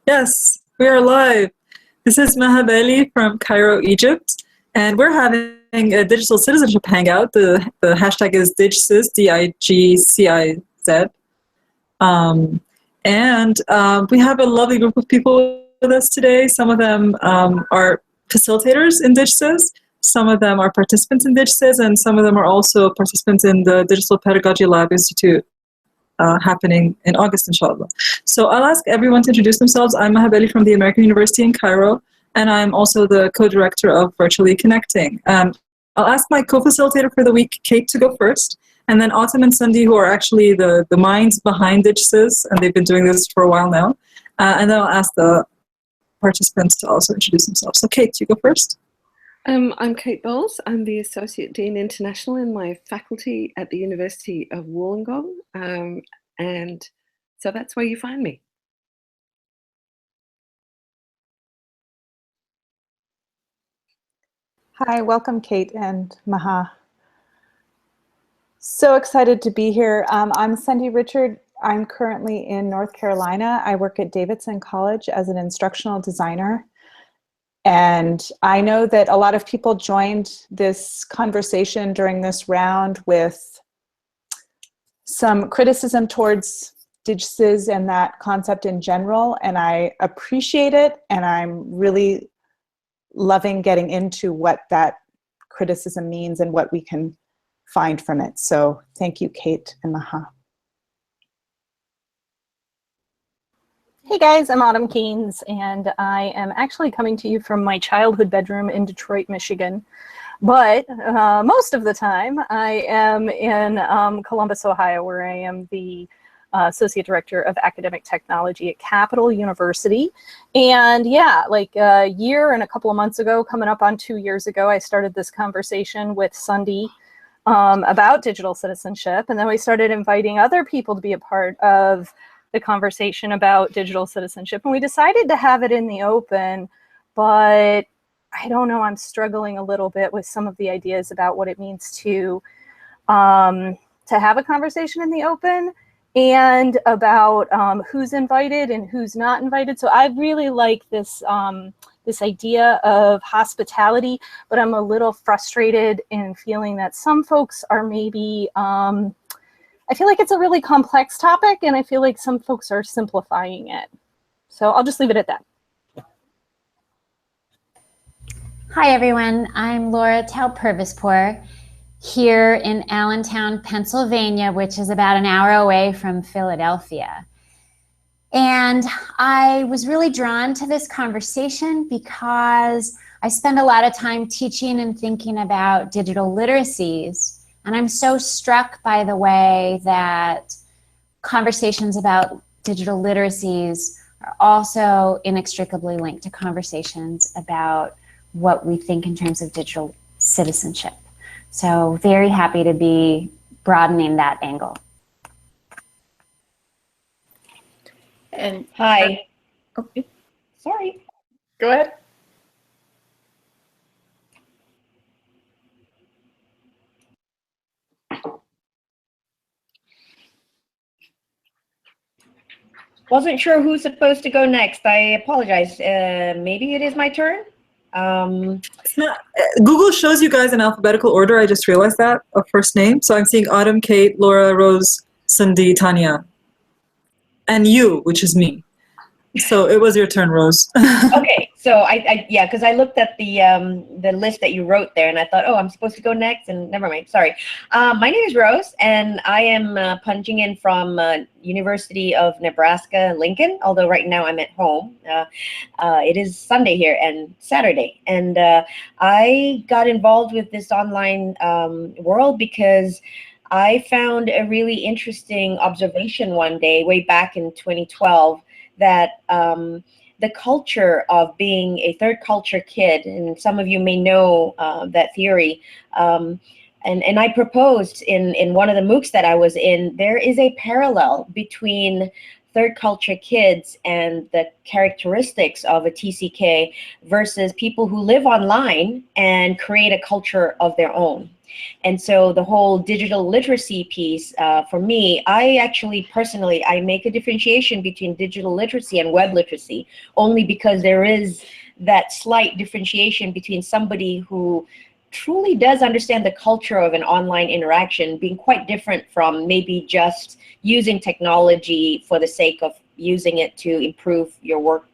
Yes, we are live. This is Maha from Cairo, Egypt, and we're having a digital citizenship hangout. The hashtag is DigCiz, DIGCIZ. Um, and we have a lovely group of people with us today. Some of them are facilitators in DigCiz, some of them are participants in DigCiz, and some of them are also participants in the Digital Pedagogy Lab Institute happening in August, inshallah. So I'll ask everyone to introduce themselves. I'm Maha from the American University in Cairo, and I'm also the co-director of Virtually Connecting. I'll ask my co-facilitator for the week, Kate, to go first, and then Autumn and Sunday, who are actually the minds behind DigCiz, and they've been doing this for a while now. And then I'll ask the participants to also introduce themselves. So Kate, you go first. I'm Kate Bowles. I'm the Associate Dean International in my faculty at the University of Wollongong, and so that's where you find me. Hi, welcome Kate and Maha. So excited to be here. I'm Cindy Richard. I'm currently in North Carolina. I work at Davidson College as an instructional designer. And I know that a lot of people joined this conversation during this round with some criticism towards DigCiz and that concept in general, and I appreciate it, and I'm really loving getting into what that criticism means and what we can find from it. So thank you, Kate and Maha. Hey guys, I'm Autumn Keynes, and I am actually coming to you from my childhood bedroom in Detroit, Michigan. But most of the time, I am in Columbus, Ohio, where I am the Associate Director of Academic Technology at Capital University. And yeah, like a year and a couple of months ago, coming up on 2 years ago, I started this conversation with Sunday about digital citizenship. And then we started inviting other people to be a part of the conversation about digital citizenship, and we decided to have it in the open, but I don't know, I'm struggling a little bit with some of the ideas about what it means to have a conversation in the open, and about who's invited and who's not invited. So I really like this this idea of hospitality, but I'm a little frustrated in feeling that some folks are maybe I feel like it's a really complex topic, and I feel like some folks are simplifying it. So I'll just leave it at that. Hi, everyone. I'm Laura Taub-Purvispour here in Allentown, Pennsylvania, which is about an hour away from Philadelphia. And I was really drawn to this conversation because I spend a lot of time teaching and thinking about digital literacies. And I'm so struck by the way that conversations about digital literacies are also inextricably linked to conversations about what we think in terms of digital citizenship. So very happy to be broadening that angle. And hi. Oh, sorry. Go ahead. Wasn't sure who's supposed to go next. I apologize. Maybe it is my turn. It's not, Google shows you guys in alphabetical order. I just realized that, of first name. So I'm seeing Autumn, Kate, Laura, Rose, Cindy, Tanya, and you, which is me. So it was your turn, Rose. Okay, so yeah, because I looked at the list that you wrote there, and I thought, oh, I'm supposed to go next, and never mind. Sorry. My name is Rose, and I am punching in from University of Nebraska, Lincoln. Although right now I'm at home. It is Sunday here and Saturday, and I got involved with this online world because I found a really interesting observation one day, way back in 2012. That the culture of being a third culture kid, and some of you may know that theory, and I proposed in one of the MOOCs that I was in, there is a parallel between third culture kids and the characteristics of a TCK versus people who live online and create a culture of their own. And so the whole digital literacy piece, for me, I actually personally, I make a differentiation between digital literacy and web literacy, only because there is that slight differentiation between somebody who truly does understand the culture of an online interaction being quite different from maybe just using technology for the sake of using it to improve your work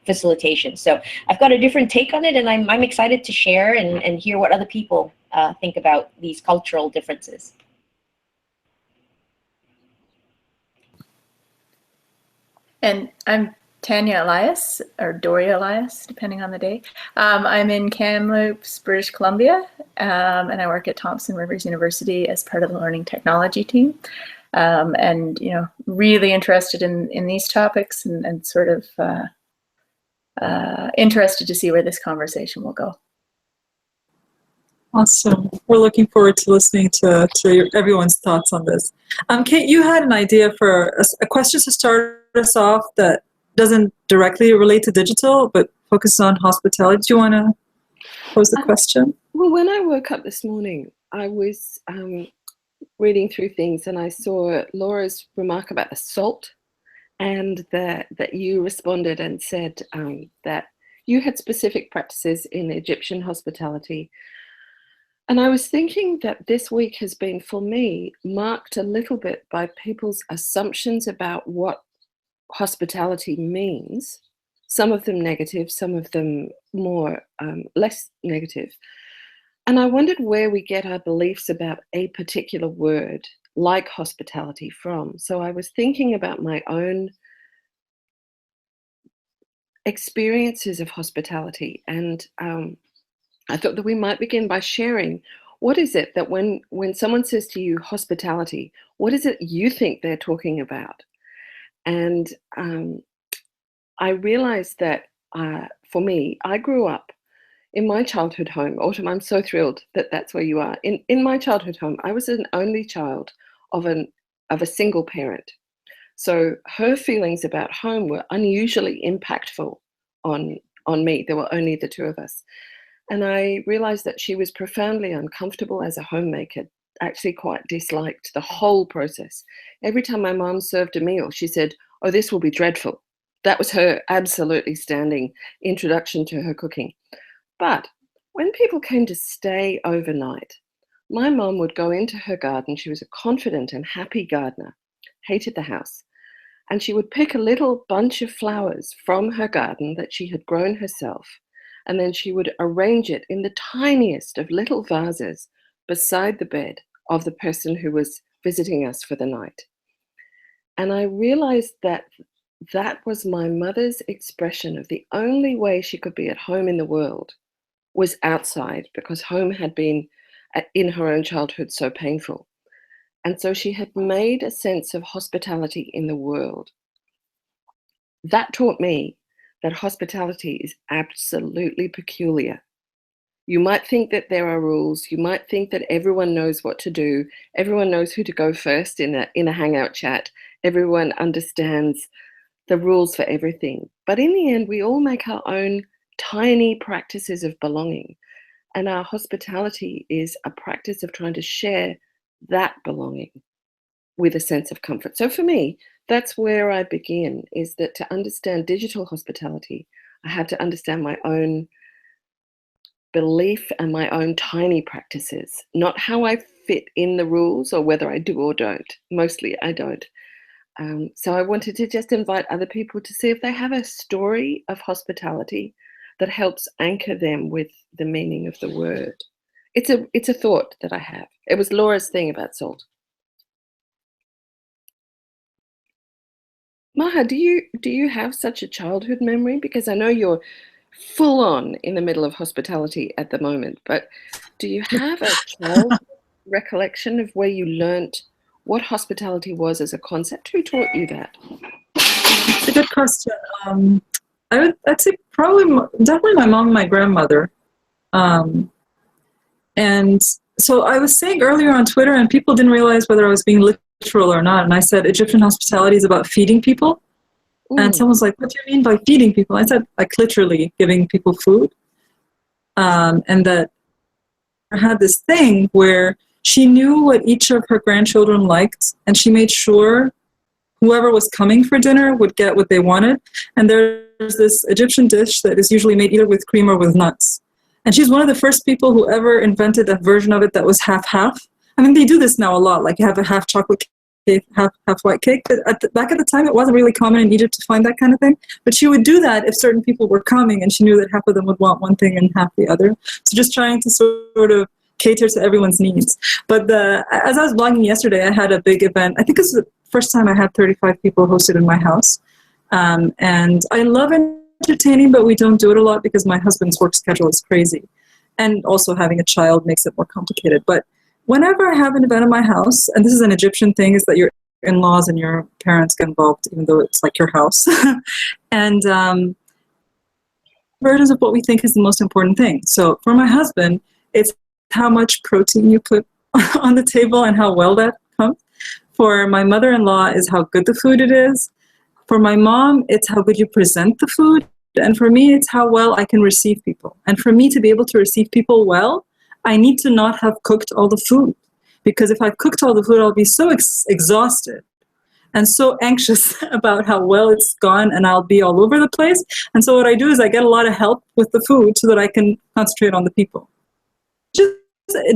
facilitation. So I've got a different take on it, and I'm excited to share and hear what other people think about these cultural differences. And I'm Tanya Elias, or Doria Elias, depending on the day. I'm in Kamloops, British Columbia, and I work at Thompson Rivers University as part of the learning technology team. And, you know, really interested in these topics and sort of interested to see where this conversation will go. Awesome. We're looking forward to listening to everyone's thoughts on this. Kate, you had an idea for a question to start us off that doesn't directly relate to digital, but focuses on hospitality. Do you want to pose the question? Well, when I woke up this morning, I was reading through things and I saw Laura's remark about the salt, and that you responded and said that you had specific practices in Egyptian hospitality. And I was thinking that this week has been, for me, marked a little bit by people's assumptions about what hospitality means, some of them negative, some of them more less negative. And I wondered where we get our beliefs about a particular word like hospitality from. So I was thinking about my own experiences of hospitality, and I thought that we might begin by sharing, what is it that when someone says to you hospitality, what is it you think they're talking about? And I realized that for me, I grew up in my childhood home. Autumn, I'm so thrilled that that's where you are. In my childhood home, I was an only child of a single parent. So her feelings about home were unusually impactful on me. There were only the two of us. And I realized that she was profoundly uncomfortable as a homemaker, actually quite disliked the whole process. Every time my mom served a meal, she said, "Oh, this will be dreadful." That was her absolutely standing introduction to her cooking. But when people came to stay overnight, my mom would go into her garden. She was a confident and happy gardener, hated the house. And she would pick a little bunch of flowers from her garden that she had grown herself. And then she would arrange it in the tiniest of little vases beside the bed of the person who was visiting us for the night. And I realized that that was my mother's expression of the only way she could be at home in the world was outside, because home had been, in her own childhood, so painful. And so she had made a sense of hospitality in the world. That taught me that hospitality is absolutely peculiar. You might think that there are rules. You might think that everyone knows what to do. Everyone knows who to go first in a hangout chat. Everyone understands the rules for everything. But in the end, we all make our own tiny practices of belonging. And our hospitality is a practice of trying to share that belonging with a sense of comfort. So for me, that's where I begin, is that to understand digital hospitality, I have to understand my own belief and my own tiny practices, not how I fit in the rules or whether I do or don't. Mostly I don't. So I wanted to just invite other people to see if they have a story of hospitality that helps anchor them with the meaning of the word. It's a thought that I have. It was Laura's thing about salt. Maha, do you have such a childhood memory? Because I know you're full on in the middle of hospitality at the moment, but do you have a childhood recollection of where you learnt what hospitality was as a concept? Who taught you that? It's a good question. I'd say definitely my mom and my grandmother. And so I was saying earlier on Twitter, and people didn't realize whether I was being literal or not. And I said, Egyptian hospitality is about feeding people. And someone's like, what do you mean by feeding people? I said, like literally giving people food. And that I had this thing where she knew what each of her grandchildren liked, and she made sure whoever was coming for dinner would get what they wanted. And there's this Egyptian dish that is usually made either with cream or with nuts. And she's one of the first people who ever invented a version of it that was half-half. I mean, they do this now a lot, like you have a half chocolate cake, half white cake. But back at the time, it wasn't really common in Egypt to find that kind of thing. But she would do that if certain people were coming, and she knew that half of them would want one thing and half the other. So just trying to sort of cater to everyone's needs. But as I was blogging yesterday, I had a big event. I think this is the first time I had 35 people hosted in my house. And I love entertaining, but we don't do it a lot because my husband's work schedule is crazy. And also having a child makes it more complicated. But whenever I have an event in my house, and this is an Egyptian thing, is that your in-laws and your parents get involved, even though it's like your house. And versions of what we think is the most important thing. So for my husband, it's how much protein you put on the table and how well that comes. For my mother-in-law is how good the food it is. For my mom, it's how good you present the food. And for me, it's how well I can receive people. And for me to be able to receive people well, I need to not have cooked all the food. Because if I've cooked all the food, I'll be so exhausted and so anxious about how well it's gone, and I'll be all over the place. And so what I do is I get a lot of help with the food so that I can concentrate on the people.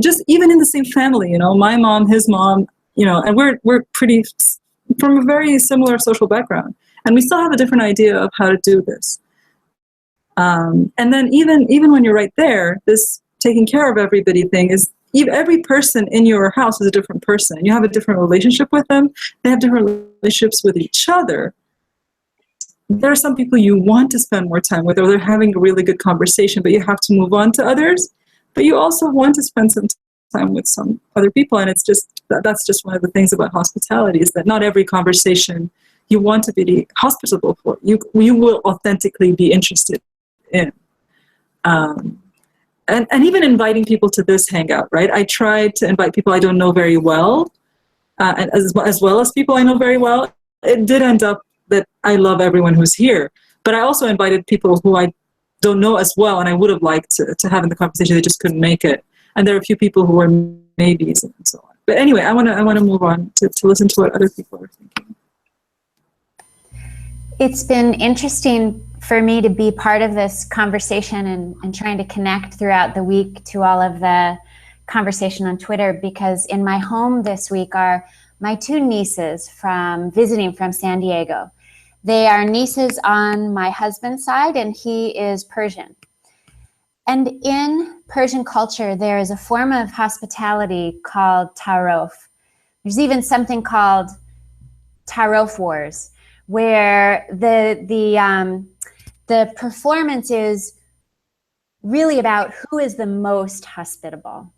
Just even in the same family, you know, my mom, his mom, you know, and we're pretty from a very similar social background, and we still have a different idea of how to do this. And then even when you're right there, this taking care of everybody thing is every person in your house is a different person, and you have a different relationship with them. They have different relationships with each other. There are some people you want to spend more time with, or they're having a really good conversation, but you have to move on to others. But you also want to spend some time with some other people, and it's just that's just one of the things about hospitality, is that not every conversation you want to be hospitable for. You will authentically be interested in. And even inviting people to this hangout, right? I tried to invite people I don't know very well, and as well as people I know very well. It did end up that I love everyone who's here, but I also invited people who I don't know as well, and I would have liked to have in the conversation. They just couldn't make it, and there are a few people who were maybes and so on. But anyway, I want to move on to listen to what other people are thinking. It's been interesting for me to be part of this conversation and trying to connect throughout the week to all of the conversation on Twitter, because in my home this week are my two nieces visiting from San Diego. They are nieces on my husband's side, and he is Persian. And in Persian culture, there is a form of hospitality called tarof. There's even something called tarof wars, where the performance is really about who is the most hospitable.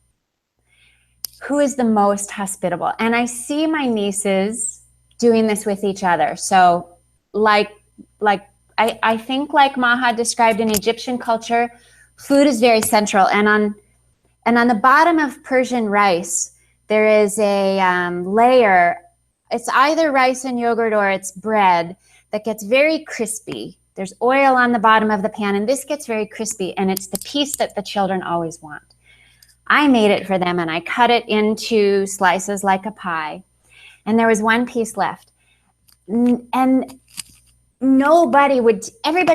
Who is the most hospitable? And I see my nieces doing this with each other. So I think like Maha described in Egyptian culture, food is very central. And on the bottom of Persian rice, there is a layer. It's either rice and yogurt or it's bread that gets very crispy. There's oil on the bottom of the pan, and this gets very crispy, and it's the piece that the children always want. I made it for them, and I cut it into slices like a pie, and there was one piece left. And everybody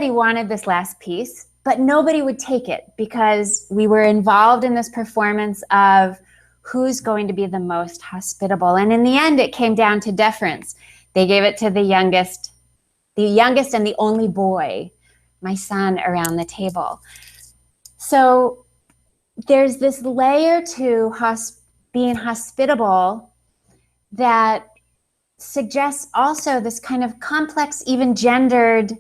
wanted this last piece, but nobody would take it because we were involved in this performance of who's going to be the most hospitable. And in the end, it came down to deference. They gave it to the youngest and the only boy, my son, around the table. So there's this layer to being hospitable that suggests also this kind of complex, even gendered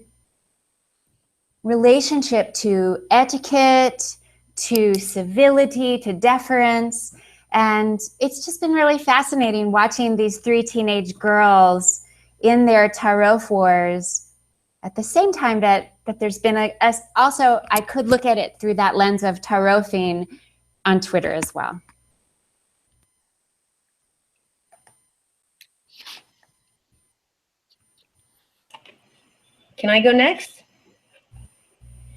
relationship to etiquette, to civility, to deference. And it's just been really fascinating watching these three teenage girls in their tarof wars at the same time that there's been also, I could look at it through that lens of tarofing on Twitter as well. Can I go next?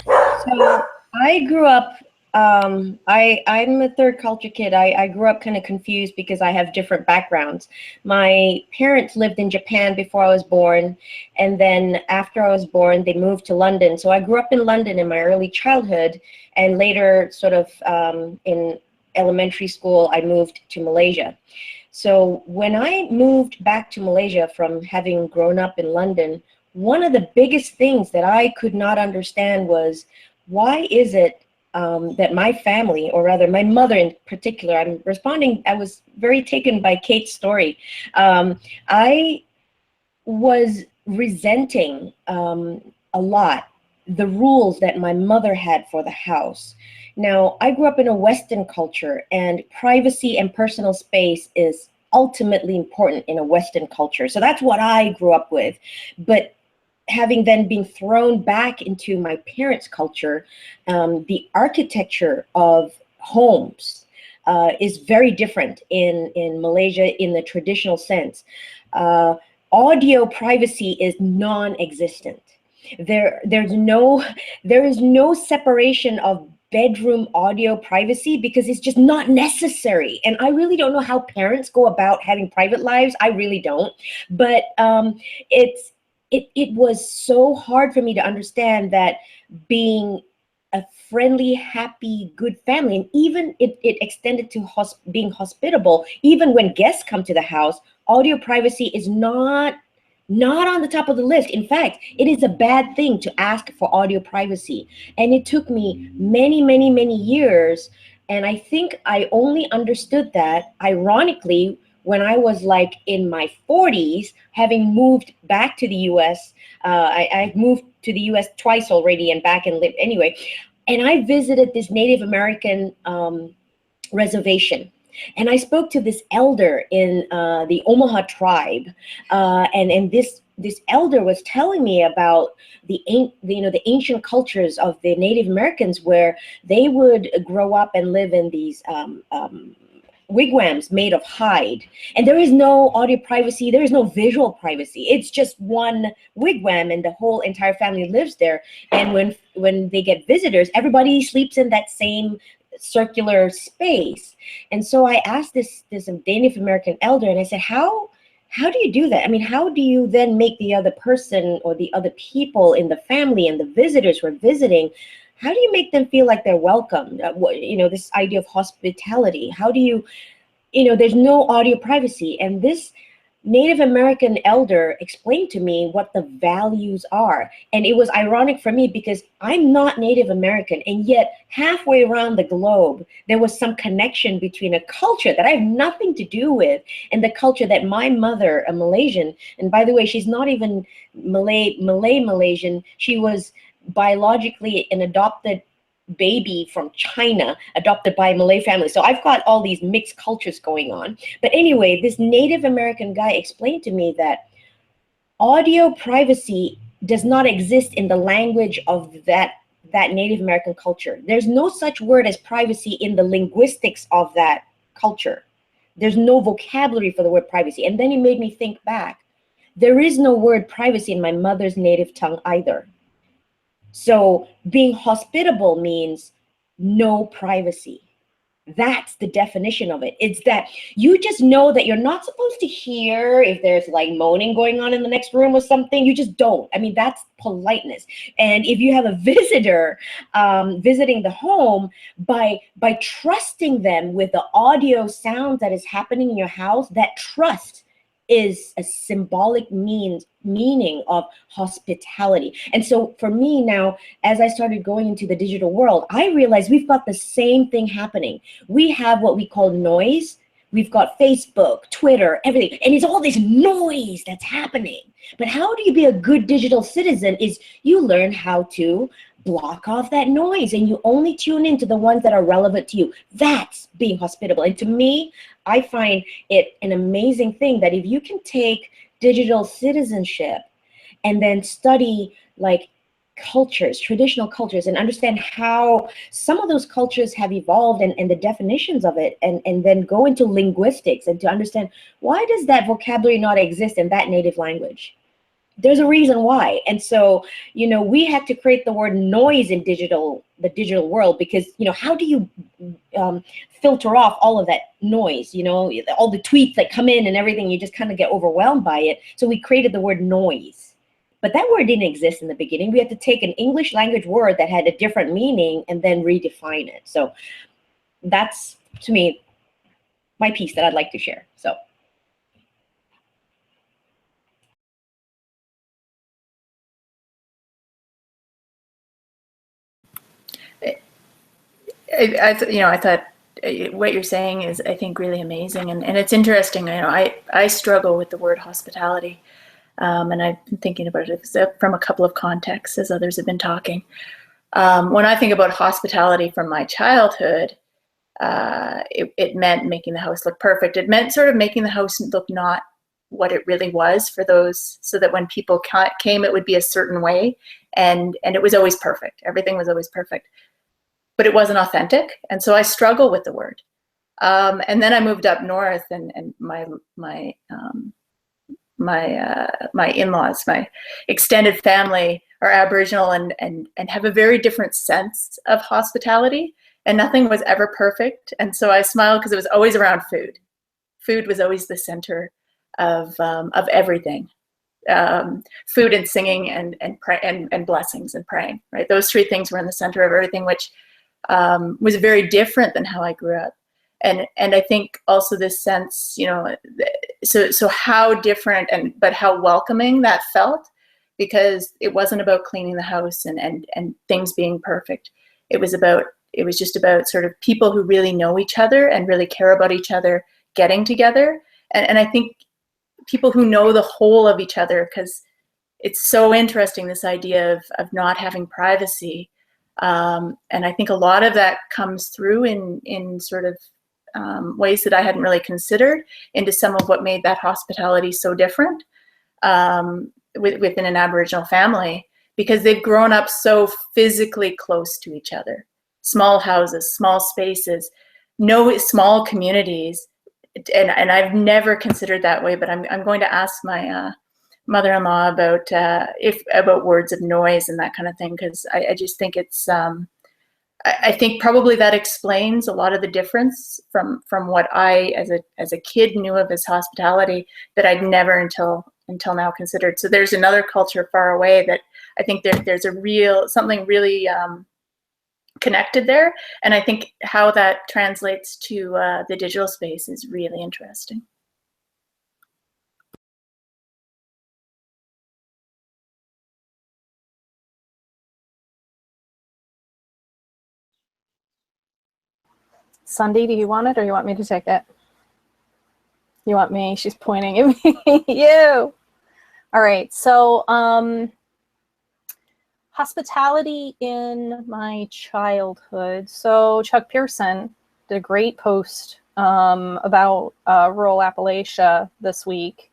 So I grew up, I'm a third culture kid. I grew up kind of confused because I have different backgrounds. My parents lived in Japan before I was born, and then after I was born, they moved to London. So I grew up in London in my early childhood, and later sort of in elementary school, I moved to Malaysia. So when I moved back to Malaysia from having grown up in London, one of the biggest things that I could not understand was, why is it that my family, or rather my mother in particular, I was very taken by Kate's story. I was resenting a lot the rules that my mother had for the house. Now, I grew up in a Western culture, and privacy and personal space is ultimately important in a Western culture. So that's what I grew up with. But having then been thrown back into my parents' culture, the architecture of homes is very different in Malaysia in the traditional sense. Audio privacy is non-existent. There is no separation of bedroom audio privacy because it's just not necessary. And I really don't know how parents go about having private lives. I really don't. But it was so hard for me to understand that being a friendly, happy, good family, and even it extended to being hospitable, even when guests come to the house, audio privacy is not on the top of the list. In fact, it is a bad thing to ask for audio privacy. And it took me many, many, many years. And I think I only understood that, ironically, when I was like in my 40s, having moved back to the US. I've moved to the US twice already and back and lived anyway. And I visited this Native American reservation. And I spoke to this elder in the Omaha tribe, and this elder was telling me about the ancient cultures of the Native Americans, where they would grow up and live in these wigwams made of hide, and there is no audio privacy, there is no visual privacy. It's just one wigwam, and the whole entire family lives there. And when they get visitors, everybody sleeps in that same circular space. And so I asked this Native American elder, and I said, how do you do that? I mean, how do you then make the other person or the other people in the family and the visitors who are visiting, how do you make them feel like they're welcome? This idea of hospitality. How do you, there's no audio privacy. And this Native American elder explained to me what the values are. And it was ironic for me because I'm not Native American, and yet halfway around the globe, there was some connection between a culture that I have nothing to do with and the culture that my mother, a Malaysian, and by the way, she's not even Malaysian, she was biologically an adopted baby from China, adopted by a Malay family. So I've got all these mixed cultures going on. But anyway, this Native American guy explained to me that audio privacy does not exist in the language of that Native American culture. There's no such word as privacy in the linguistics of that culture. There's no vocabulary for the word privacy. And then it made me think back. There is no word privacy in my mother's native tongue either. So being hospitable means no privacy. That's the definition of it. It's that you just know that you're not supposed to hear if there's like moaning going on in the next room or something. You just don't. I mean, that's politeness. And if you have a visitor visiting the home, by trusting them with the audio sounds that is happening in your house, that trust is a symbolic meaning of hospitality. And so for me now, as I started going into the digital world, I realized we've got the same thing happening. We have what we call noise. We've got Facebook, Twitter, everything, and it's all this noise that's happening. But how do you be a good digital citizen is you learn how to block off that noise, and you only tune into the ones that are relevant to you. That's being hospitable. And to me, I find it an amazing thing that if you can take digital citizenship and then study like cultures, traditional cultures, and understand how some of those cultures have evolved and the definitions of it, and then go into linguistics and to understand, why does that vocabulary not exist in that native language? there's a reason why. And so, we had to create the word noise in the digital world, because, how do you filter off all of that noise, all the tweets that come in and everything, you just kind of get overwhelmed by it. So we created the word noise. But that word didn't exist in the beginning. We had to take an English language word that had a different meaning and then redefine it. So that's, to me, my piece that I'd like to share. So. I thought what you're saying is, I think, really amazing, and it's interesting. I struggle with the word hospitality, and I've been thinking about it from a couple of contexts as others have been talking. When I think about hospitality from my childhood, it meant making the house look perfect. It meant sort of making the house look not what it really was for those, so that when people came, it would be a certain way, and it was always perfect. Everything was always perfect. But it wasn't authentic, and so I struggle with the word. And then I moved up north, and my in-laws, my extended family, are Aboriginal and have a very different sense of hospitality, and nothing was ever perfect. And so I smiled because it was always around food. Food was always the center of everything. Food and singing and blessings and praying, right? Those three things were in the center of everything, which was very different than how I grew up. And I think also this sense, so how different but how welcoming that felt, because it wasn't about cleaning the house and things being perfect. It was just about sort of people who really know each other and really care about each other getting together. And I think people who know the whole of each other, because it's so interesting, this idea of not having privacy. And I think a lot of that comes through in sort of ways that I hadn't really considered into some of what made that hospitality so different within an Aboriginal family, because they've grown up so physically close to each other. Small houses, small spaces, no small communities. And I've never considered that way, but I'm going to ask my mother-in-law about words of noise and that kind of thing, because I just think it's I think probably that explains a lot of the difference from what I as a kid knew of as hospitality that I'd never until now considered. So there's another culture far away that I think there's something really connected there, and I think how that translates to the digital space is really interesting. Sunday, do you want it or you want me to take it? You want me? She's pointing at me. You. All right. So hospitality in my childhood. So Chuck Pearson did a great post about rural Appalachia this week.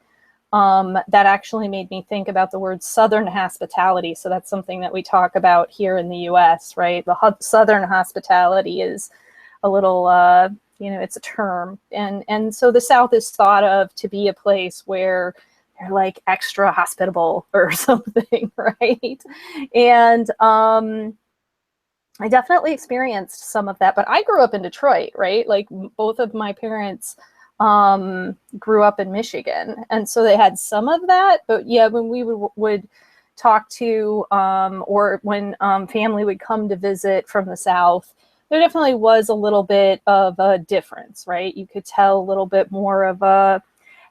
That actually made me think about the word Southern hospitality. So that's something that we talk about here in the US, right? The Southern hospitality is a little, it's a term. And so the South is thought of to be a place where they're like extra hospitable or something, right? And I definitely experienced some of that, but I grew up in Detroit, right? Like both of my parents grew up in Michigan. And so they had some of that, but yeah, when we would talk to, or when family would come to visit from the South, there definitely was a little bit of a difference, right? You could tell a little bit more of a,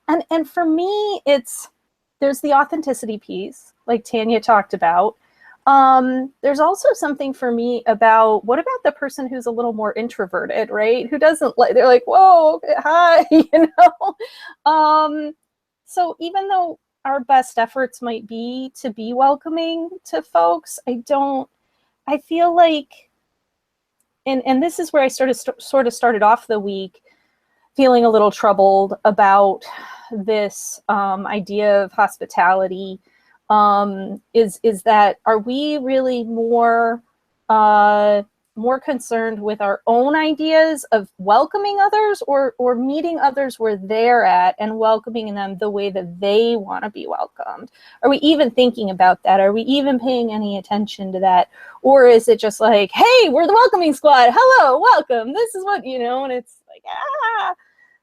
and for me, there's the authenticity piece, like Tanya talked about. There's also something for me about, what about the person who's a little more introverted, right? Who doesn't like, they're like, whoa, okay, hi, So even though our best efforts might be to be welcoming to folks, I feel like, and this is where I sort of started off the week feeling a little troubled about this idea of hospitality, is that, are we really more more concerned with our own ideas of welcoming others, or meeting others where they're at and welcoming them the way that they want to be welcomed? Are we even thinking about that? Are we even paying any attention to that? Or is it just like, hey, we're the welcoming squad, hello, welcome, this is what, and it's like, ah.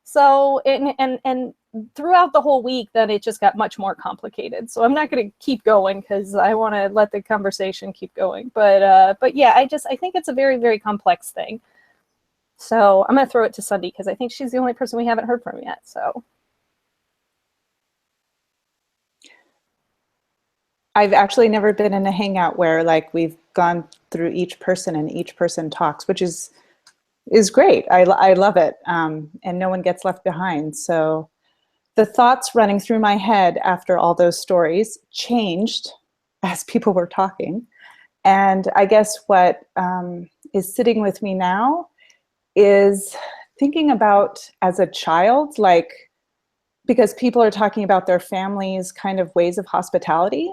So, and throughout the whole week, then it just got much more complicated. So I'm not going to keep going because I want to let the conversation keep going. But yeah, I think it's a very, very complex thing. So I'm going to throw it to Sunday because I think she's the only person we haven't heard from yet. So I've actually never been in a hangout where like we've gone through each person and each person talks, which is great. I love it. And no one gets left behind. So the thoughts running through my head after all those stories changed as people were talking. And I guess what is sitting with me now is thinking about as a child, like, because people are talking about their families' kind of ways of hospitality.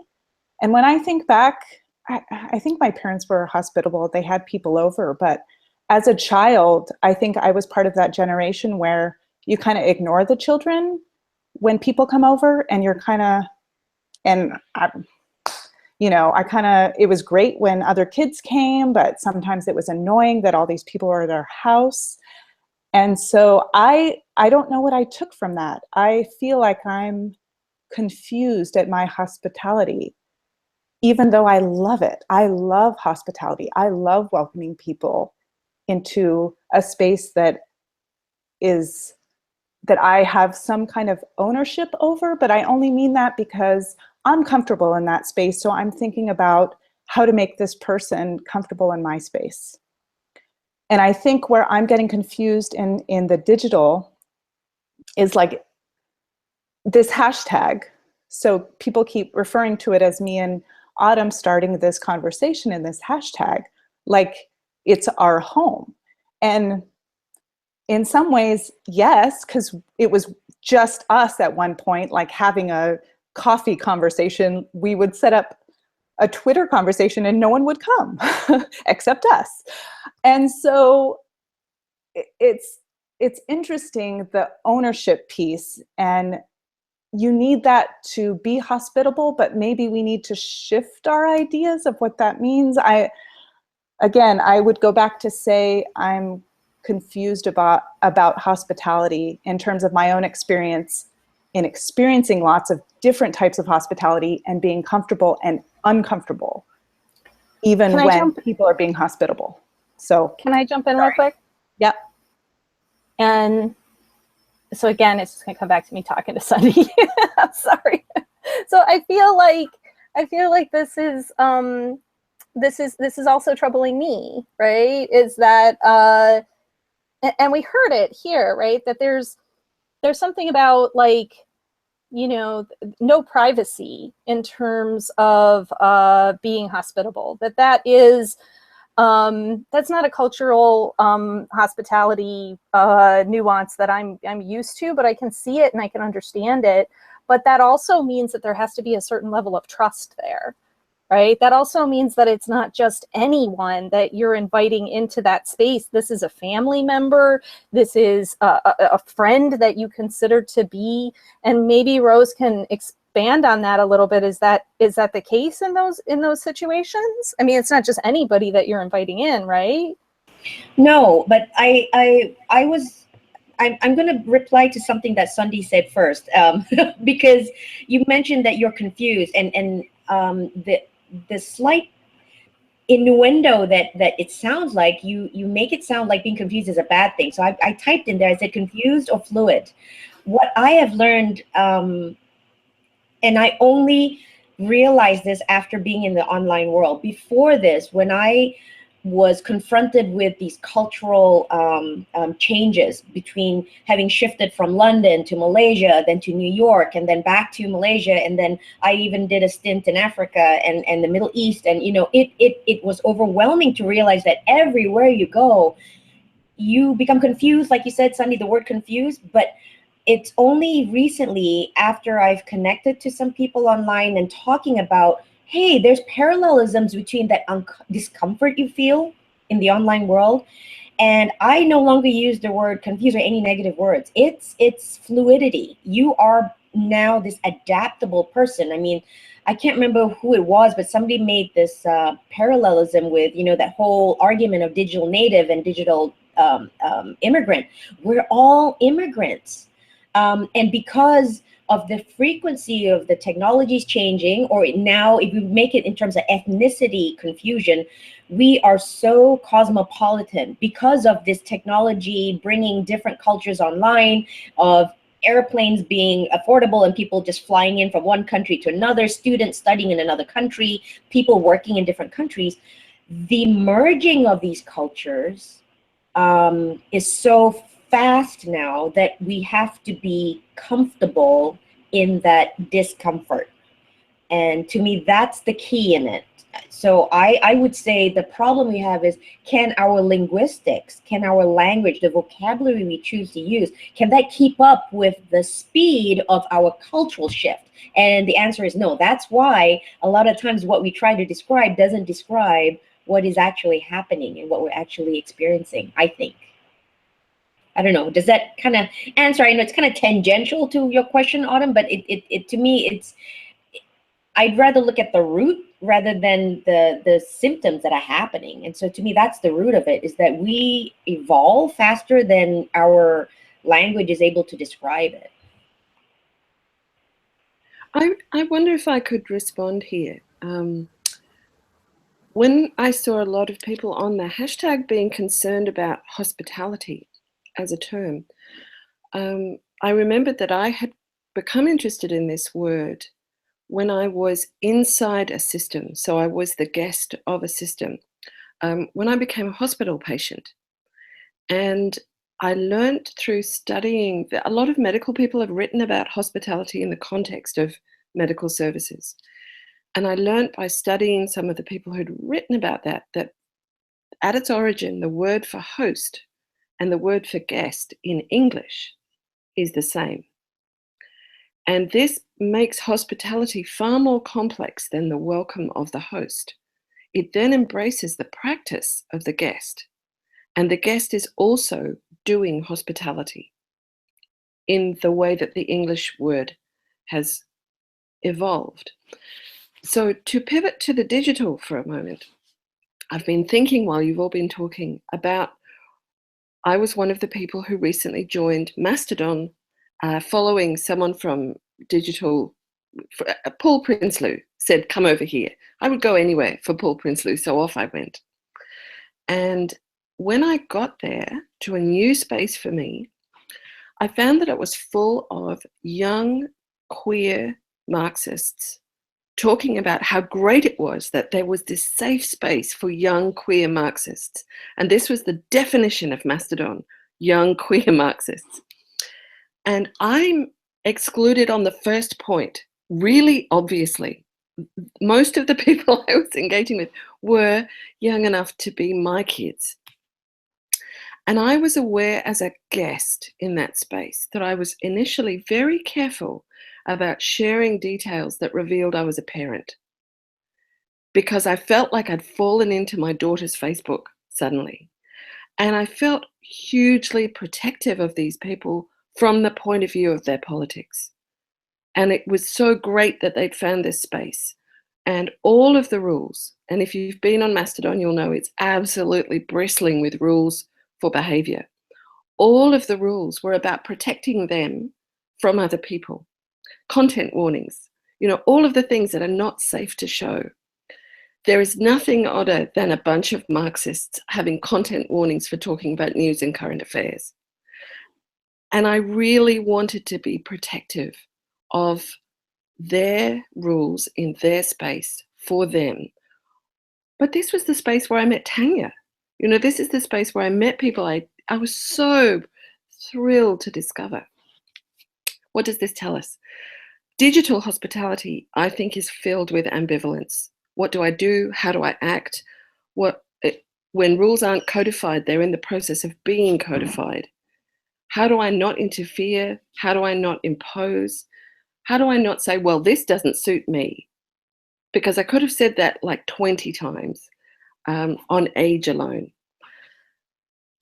And when I think back, I think my parents were hospitable. They had people over, but as a child, I think I was part of that generation where you kind of ignore the children when people come over, and you're kind of, and it was great when other kids came, but sometimes it was annoying that all these people were at their house. And so I don't know what I took from that. I feel like I'm confused at my hospitality, even though I love it. I love hospitality. I love welcoming people into a space that I have some kind of ownership over, but I only mean that because I'm comfortable in that space. So I'm thinking about how to make this person comfortable in my space. And I think where I'm getting confused in the digital is like this hashtag. So people keep referring to it as me and Autumn starting this conversation in this hashtag, like it's our home. And in some ways, yes, because it was just us at one point, like having a coffee conversation. We would set up a Twitter conversation and no one would come except us. And so it's interesting, the ownership piece, and you need that to be hospitable, but maybe we need to shift our ideas of what that means. I would go back to say I'm confused about hospitality in terms of my own experience in experiencing lots of different types of hospitality and being comfortable and uncomfortable, even when people are being hospitable. So can I jump in real quick? Yep. And so again, it's just gonna come back to me talking to Sunny. I'm sorry. So I feel like this is also troubling me, right? Is that and we heard it here, right? That there's something about like, no privacy in terms of being hospitable. That is that's not a cultural hospitality nuance that I'm used to, but I can see it and I can understand it. But that also means that there has to be a certain level of trust there, right? That also means that it's not just anyone that you're inviting into that space. This is a family member. This is a friend that you consider to be, and maybe Rose can expand on that a little bit. Is that the case in those situations? I mean, it's not just anybody that you're inviting in, right? No, but I'm going to reply to something that Sunday said first, because you mentioned that you're confused, and the slight innuendo that it sounds like you make it sound like being confused is a bad thing. So I typed in there, I said confused or fluid. What I have learned, and I only realized this after being in the online world. Before this, when I was confronted with these cultural changes between having shifted from London to Malaysia, then to New York, and then back to Malaysia, and then I even did a stint in Africa and the Middle East, and it was overwhelming to realize that everywhere you go, you become confused, like you said, Sunday, the word confused. But it's only recently, after I've connected to some people online and talking about, hey, there's parallelisms between that discomfort you feel in the online world. And I no longer use the word confused or any negative words. It's fluidity. You are now this adaptable person. I mean, I can't remember who it was, but somebody made this parallelism with, that whole argument of digital native and digital immigrant. We're all immigrants. And because of the frequency of the technologies changing, or now if we make it in terms of ethnicity confusion, we are so cosmopolitan because of this technology bringing different cultures online, of airplanes being affordable and people just flying in from one country to another, students studying in another country, people working in different countries. The merging of these cultures is so fast now that we have to be comfortable in that discomfort. And to me, that's the key in it. So I would say the problem we have is, can our linguistics, can our language, the vocabulary we choose to use, can that keep up with the speed of our cultural shift? And the answer is no. That's why a lot of times what we try to describe doesn't describe what is actually happening and what we're actually experiencing, I think. I don't know. Does that kind of answer? I know it's kind of tangential to your question, Autumn, but it to me, I'd rather look at the root rather than the symptoms that are happening. And so to me, that's the root of it, is that we evolve faster than our language is able to describe it. I wonder if I could respond here. When I saw a lot of people on the hashtag being concerned about hospitality as a term, I remembered that I had become interested in this word when I was inside a system. So I was the guest of a system when I became a hospital patient. And I learned through studying that a lot of medical people have written about hospitality in the context of medical services. And I learned by studying some of the people who'd written about that at its origin, the word for host and the word for guest in English is the same. And this makes hospitality far more complex than the welcome of the host. It then embraces the practice of the guest. And the guest is also doing hospitality in the way that the English word has evolved. So to pivot to the digital for a moment, I've been thinking while you've all been talking about, I was one of the people who recently joined Mastodon following someone from digital, Paul Prinsloo said, come over here. I would go anywhere for Paul Prinsloo, so off I went. And when I got there to a new space for me, I found that it was full of young queer Marxists talking about how great it was that there was this safe space for young queer Marxists. And this was the definition of Mastodon, young queer Marxists. And I'm excluded on the first point, really obviously. Most of the people I was engaging with were young enough to be my kids. And I was aware as a guest in that space that I was initially very careful about sharing details that revealed I was a parent, because I felt like I'd fallen into my daughter's Facebook suddenly. And I felt hugely protective of these people from the point of view of their politics. And it was so great that they'd found this space. And all of the rules, and if you've been on Mastodon, you'll know it's absolutely bristling with rules for behavior. All of the rules were about protecting them from other people. Content warnings, all of the things that are not safe to show. There is nothing odder than a bunch of Marxists having content warnings for talking about news and current affairs. And I really wanted to be protective of their rules in their space for them. But this was the space where I met Tanya. This is the space where I met people I was so thrilled to discover. What does this tell us? Digital hospitality, I think, is filled with ambivalence. What do I do? How do I act? When rules aren't codified, they're in the process of being codified. How do I not interfere? How do I not impose? How do I not say, well, this doesn't suit me? Because I could have said that like 20 times on age alone.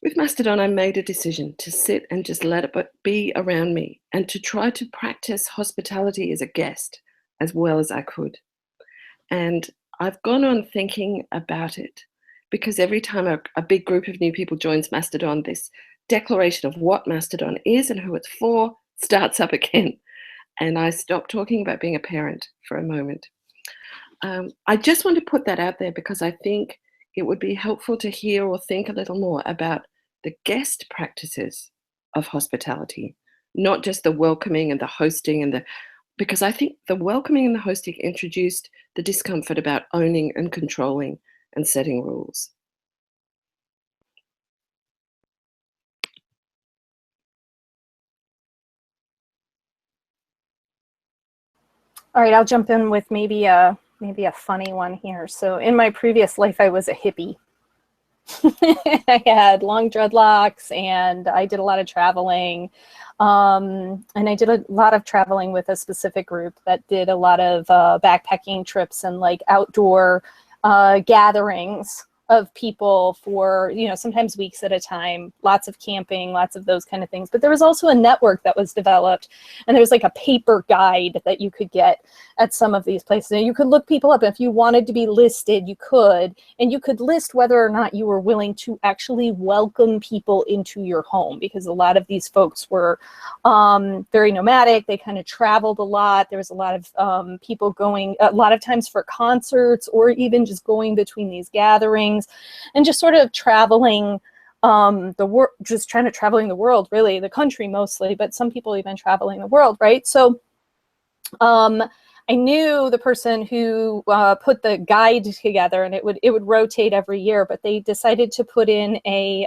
With Mastodon, I made a decision to sit and just let it be around me and to try to practice hospitality as a guest as well as I could. And I've gone on thinking about it because every time a big group of new people joins Mastodon, this declaration of what Mastodon is and who it's for starts up again. And I stopped talking about being a parent for a moment. I just want to put that out there because I think it would be helpful to hear or think a little more about the guest practices of hospitality, not just the welcoming and the hosting because I think the welcoming and the hosting introduced the discomfort about owning and controlling and setting rules. All right, I'll jump in with maybe a funny one here. So in my previous life, I was a hippie. I had long dreadlocks and I did a lot of traveling. And I did a lot of traveling with a specific group that did a lot of backpacking trips and like outdoor gatherings of people for, sometimes weeks at a time, lots of camping, lots of those kind of things. But there was also a network that was developed, and there was like a paper guide that you could get at some of these places. And you could look people up. If you wanted to be listed, you could, and you could list whether or not you were willing to actually welcome people into your home, because a lot of these folks were very nomadic. They kind of traveled a lot. There was a lot of people going, a lot of times for concerts or even just going between these gatherings and just sort of traveling traveling the world, really, the country mostly, but some people even traveling the world, right? So I knew the person who put the guide together, and it would rotate every year, but they decided to put in a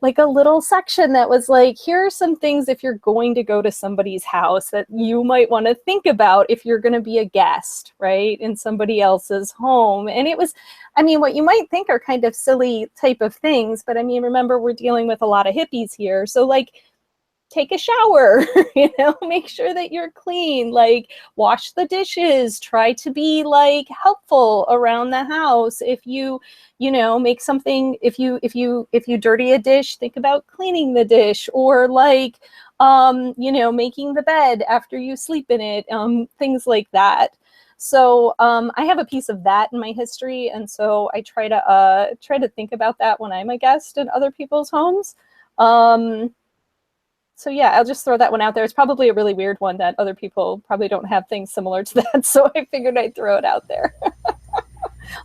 like a little section that was like, here are some things if you're going to go to somebody's house that you might want to think about if you're going to be a guest, right, in somebody else's home. And it was, what you might think are kind of silly type of things, but remember, we're dealing with a lot of hippies here. So like, take a shower, make sure that you're clean, like wash the dishes, try to be like helpful around the house. If you make something, if you dirty a dish, think about cleaning the dish, or like, making the bed after you sleep in it, things like that. So I have a piece of that in my history. And so I try to think about that when I'm a guest in other people's homes. So yeah, I'll just throw that one out there. It's probably a really weird one that other people probably don't have things similar to that. So I figured I'd throw it out there.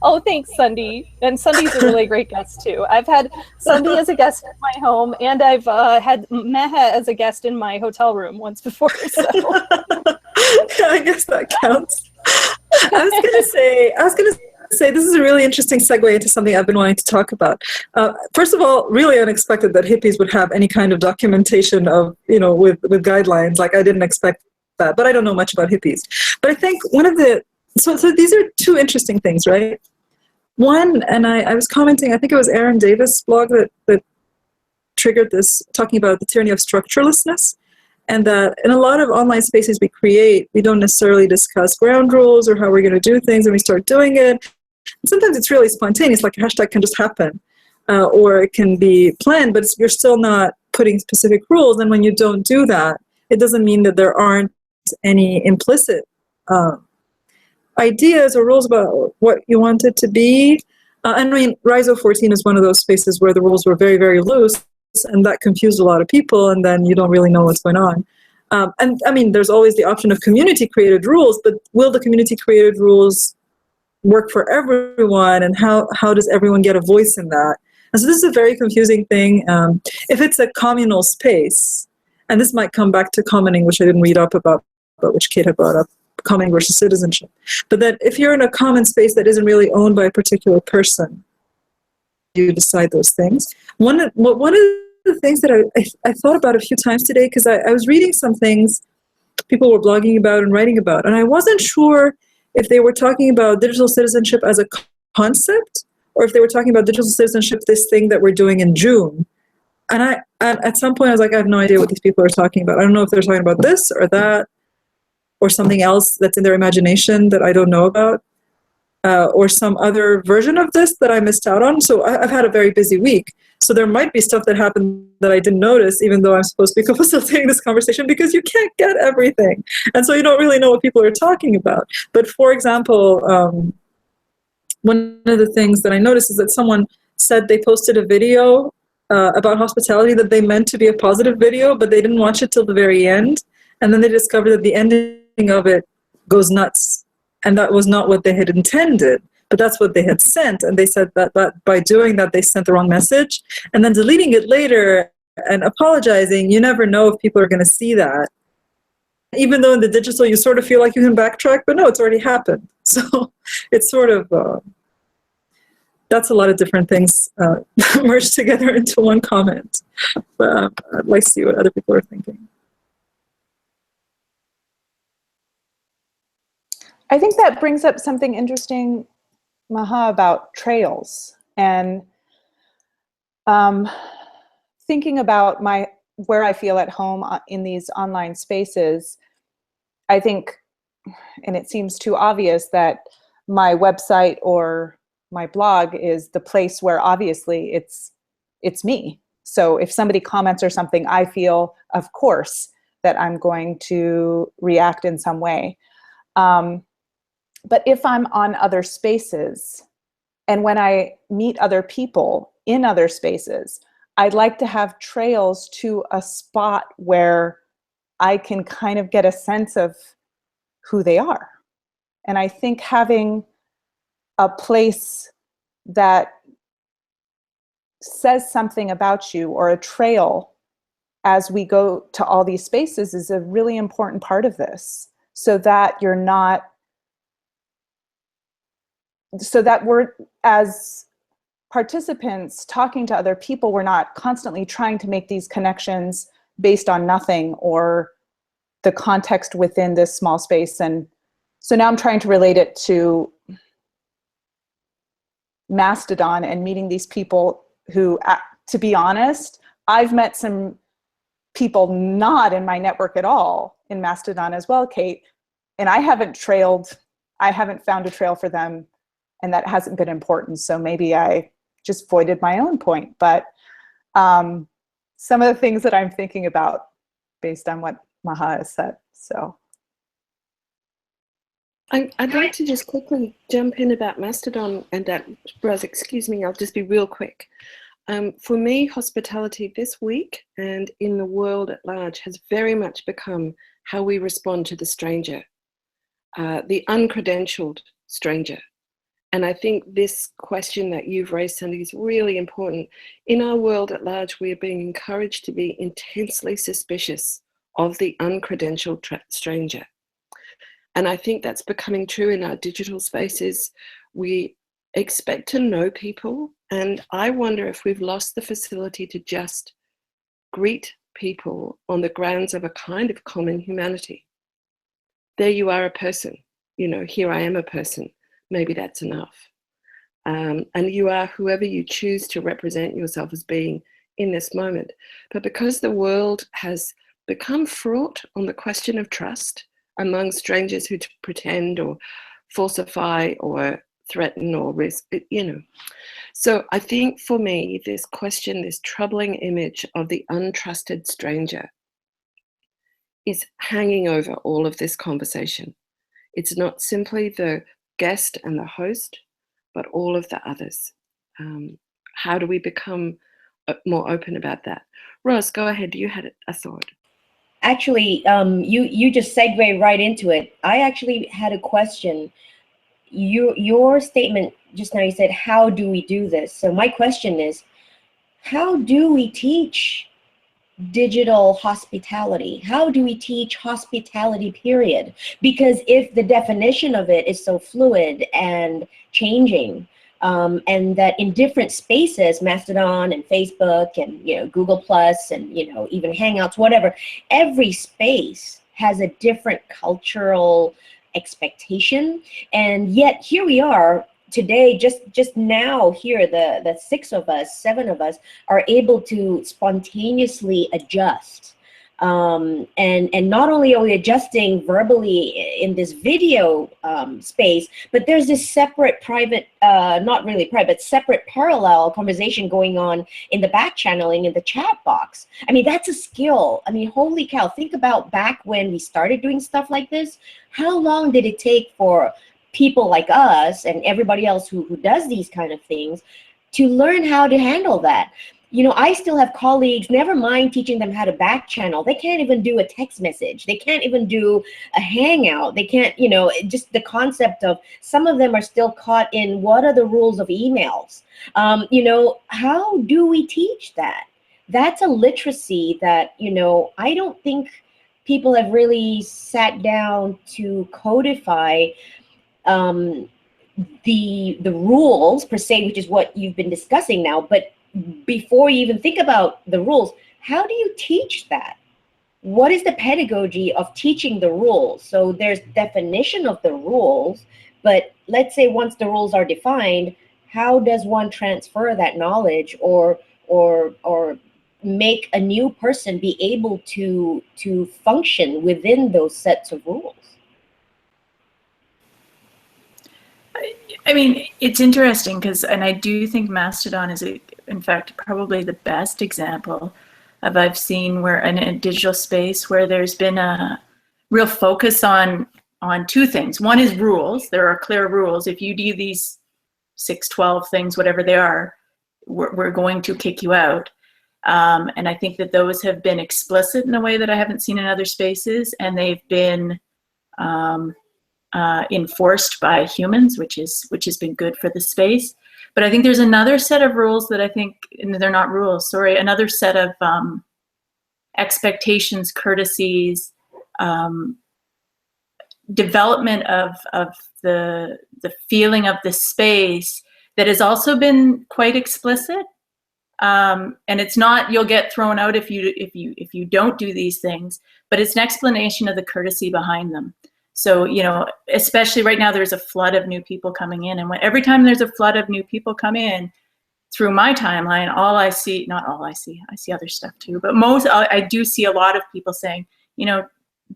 Oh, thanks, Sundie. And Sundie's a really great guest too. I've had Sundie as a guest in my home, and I've had Maha as a guest in my hotel room once before. So. I guess that counts. I was gonna say this is a really interesting segue into something I've been wanting to talk about. First of all, really unexpected that hippies would have any kind of documentation of, with guidelines. Like, I didn't expect that, but I don't know much about hippies. But I think so these are two interesting things, right? One, and I was commenting, I think it was Aaron Davis' blog that triggered this, talking about the tyranny of structurelessness. And that in a lot of online spaces we create, we don't necessarily discuss ground rules or how we're going to do things, and we start doing it. And sometimes it's really spontaneous, like a hashtag can just happen, or it can be planned, but you're still not putting specific rules. And when you don't do that, it doesn't mean that there aren't any implicit ideas or rules about what you want it to be. Rhizo 14 is one of those spaces where the rules were very, very loose, and that confused a lot of people, and then you don't really know what's going on. There's always the option of community-created rules, but will the community-created rules work for everyone, and how does everyone get a voice in that? And so this is a very confusing thing. If it's a communal space, and this might come back to commenting, which I didn't read up about, but which Kate had brought up, commenting versus citizenship. But that if you're in a common space that isn't really owned by a particular person, you decide those things. One of the things that I thought about a few times today, because I was reading some things people were blogging about and writing about, and I wasn't sure if they were talking about digital citizenship as a concept, or if they were talking about digital citizenship, this thing that we're doing in June. And at some point I was like, I have no idea what these people are talking about. I don't know if they're talking about this or that, or something else that's in their imagination that I don't know about, or some other version of this that I missed out on. So I've had a very busy week. So there might be stuff that happened that I didn't notice, even though I'm supposed to be facilitating this conversation, because you can't get everything. And so you don't really know what people are talking about. But for example, one of the things that I noticed is that someone said they posted a video about hospitality that they meant to be a positive video, but they didn't watch it till the very end. And then they discovered that the ending of it goes nuts. And that was not what they had intended, but that's what they had sent. And they said that by doing that, they sent the wrong message. And then deleting it later and apologizing, you never know if people are going to see that. Even though in the digital, you sort of feel like you can backtrack, but no, it's already happened. So it's sort of, that's a lot of different things merged together into one comment. But I'd like to see what other people are thinking. I think that brings up something interesting, Maha, about trails and thinking about where I feel at home in these online spaces. I think, and it seems too obvious, that my website or my blog is the place where obviously it's me. So if somebody comments or something, I feel, of course, that I'm going to react in some way. But if I'm on other spaces, and when I meet other people in other spaces, I'd like to have trails to a spot where I can kind of get a sense of who they are. And I think having a place that says something about you, or a trail as we go to all these spaces, is a really important part of this, so that you're not, so that we're, as participants talking to other people, we're not constantly trying to make these connections based on nothing or the context within this small space. And so now I'm trying to relate it to Mastodon and meeting these people who, to be honest, I've met some people not in my network at all in Mastodon as well, Kate, and I haven't found a trail for them, and that hasn't been important. So maybe I just voided my own point, but some of the things that I'm thinking about based on what Maha has said. So I'd like to just quickly jump in about Mastodon and that, Roz, excuse me, I'll just be real quick. For me, hospitality this week and in the world at large has very much become how we respond to the stranger, the uncredentialed stranger. And I think this question that you've raised, Sandy, is really important. In our world at large, we are being encouraged to be intensely suspicious of the uncredentialed stranger. And I think that's becoming true in our digital spaces. We expect to know people, and I wonder if we've lost the facility to just greet people on the grounds of a kind of common humanity. There you are, a person. You know, here I am, a person. Maybe that's enough. And you are whoever you choose to represent yourself as being in this moment. But because the world has become fraught on the question of trust among strangers who pretend or falsify or threaten or risk, you know. So I think for me, this question, this troubling image of the untrusted stranger is hanging over all of this conversation. It's not simply the guest and the host, but all of the others. How do we become more open about that? Roz, go ahead. You had a thought. Actually, you just segued right into it. I actually had a question. Your statement just now, you said, how do we do this? So my question is, how do we teach digital hospitality? How do we teach hospitality, period? Because if the definition of it is so fluid and changing, and that in different spaces, Mastodon and Facebook and, you know, Google Plus and, you know, even Hangouts, whatever, every space has a different cultural expectation. And yet here we are today, just now here, the 6 of us, 7 of us are able to spontaneously adjust And not only are we adjusting verbally in this video space, but there's this separate private, not really private, separate parallel conversation going on in the back channeling in the chat box. I mean, that's a skill. I mean, holy cow, think about back when we started doing stuff like this. How long did it take for people like us and everybody else who does these kind of things to learn how to handle that? You know, I still have colleagues, never mind teaching them how to back channel. They can't even do a text message. They can't even do a hangout. They can't, you know, just the concept of, some of them are still caught in what are the rules of emails? You know, how do we teach that? That's a literacy that, you know, I don't think people have really sat down to codify the rules per se, which is what you've been discussing now. But before you even think about the rules, how do you teach that? What is the pedagogy of teaching the rules? So there's definition of the rules, but let's say once the rules are defined, how does one transfer that knowledge or make a new person be able to function within those sets of rules? I mean, it's interesting because, and I do think Mastodon is, in fact, probably the best example of I've seen where in a digital space where there's been a real focus on two things. One is rules. There are clear rules. If you do these 6, 12 things, whatever they are, we're going to kick you out. And I think that those have been explicit in a way that I haven't seen in other spaces, and they've been enforced by humans, which has been good for the space. But I think there's another set of rules that I think, and they're not rules, sorry, another set of expectations, courtesies, development of the feeling of the space that has also been quite explicit. And it's not you'll get thrown out if you don't do these things, but it's an explanation of the courtesy behind them. So, you know, especially right now, there's a flood of new people coming in. And every time there's a flood of new people come in through my timeline, I see other stuff too, but I do see a lot of people saying, you know,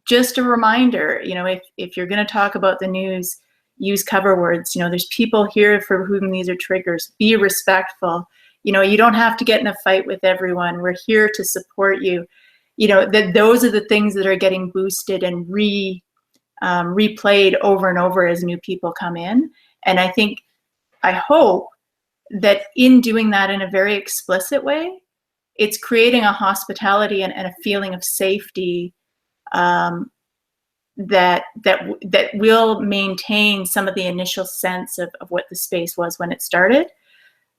just a reminder, you know, if you're going to talk about the news, use cover words. You know, there's people here for whom these are triggers. Be respectful. You know, you don't have to get in a fight with everyone. We're here to support you. You know, those are the things that are getting boosted and replayed over and over as new people come in. And I hope that in doing that in a very explicit way, it's creating a hospitality and a feeling of safety that will maintain some of the initial sense of what the space was when it started.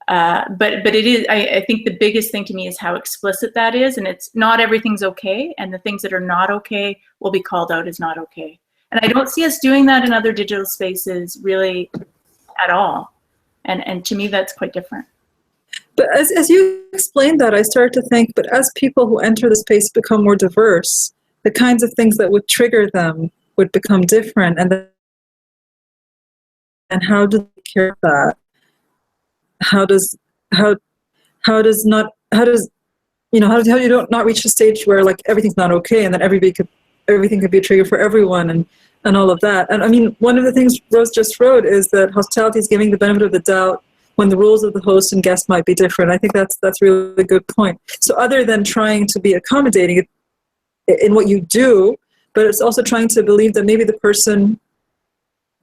But it is, I think the biggest thing to me is how explicit that is, and it's not everything's okay, and the things that are not okay will be called out as not okay. And I don't see us doing that in other digital spaces really at all. And to me, that's quite different. But as you explained that, I started to think, but as people who enter the space become more diverse, the kinds of things that would trigger them would become different. And how do they care that? How do you don't not reach a stage where like everything's not okay and then everything could be a trigger for everyone and all of that. And I mean, one of the things Rose just wrote is that hospitality is giving the benefit of the doubt when the rules of the host and guest might be different. I think that's really a good point. So other than trying to be accommodating in what you do, but it's also trying to believe that maybe the person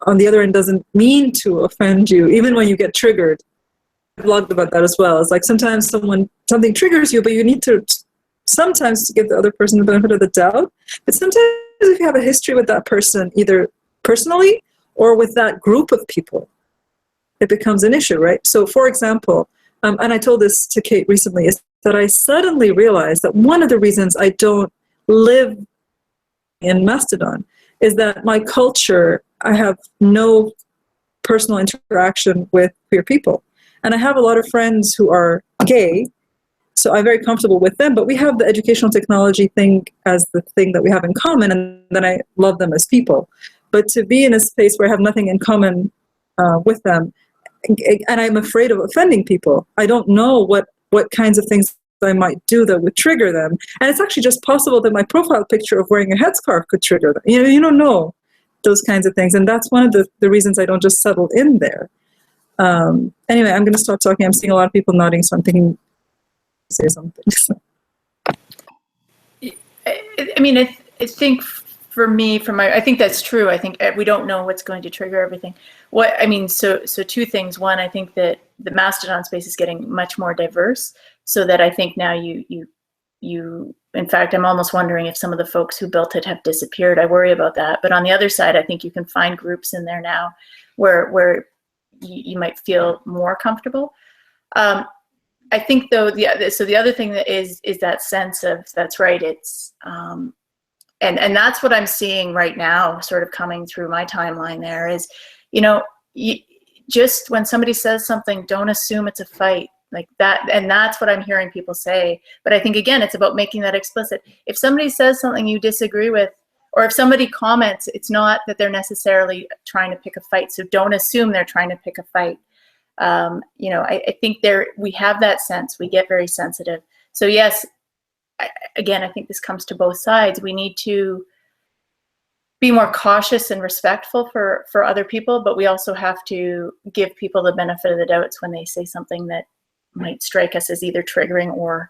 on the other end doesn't mean to offend you, even when you get triggered. I blogged about that as well. It's like sometimes something triggers you, but you need to sometimes to give the other person the benefit of the doubt. But sometimes if you have a history with that person, either personally or with that group of people, it becomes an issue, right? So for example, and I told this to Kate recently, is that I suddenly realized that one of the reasons I don't live in Mastodon is that my culture, I have no personal interaction with queer people. And I have a lot of friends who are gay, so I'm very comfortable with them, but we have the educational technology thing as the thing that we have in common, and then I love them as people. But to be in a space where I have nothing in common with them, and I'm afraid of offending people, I don't know what kinds of things I might do that would trigger them. And it's actually just possible that my profile picture of wearing a headscarf could trigger them. You don't know those kinds of things. And that's one of the reasons I don't just settle in there. Anyway, I'm going to stop talking. I'm seeing a lot of people nodding, so I'm thinking say something. I mean, I think for me, I think that's true. I think we don't know what's going to trigger everything. So two things. One, I think that the Mastodon space is getting much more diverse, so that I think now you, in fact, I'm almost wondering if some of the folks who built it have disappeared. I worry about that. But on the other side, I think you can find groups in there now where you might feel more comfortable. I think though, the other thing that is that sense of, that's right, it's, and that's what I'm seeing right now, sort of coming through my timeline there is, just when somebody says something, don't assume it's a fight like that. And that's what I'm hearing people say. But I think, again, it's about making that explicit. If somebody says something you disagree with, or if somebody comments, it's not that they're necessarily trying to pick a fight. So don't assume they're trying to pick a fight. I think we have that sense. We get very sensitive. So yes, again, I think this comes to both sides. We need to be more cautious and respectful for other people, but we also have to give people the benefit of the doubts when they say something that might strike us as either triggering or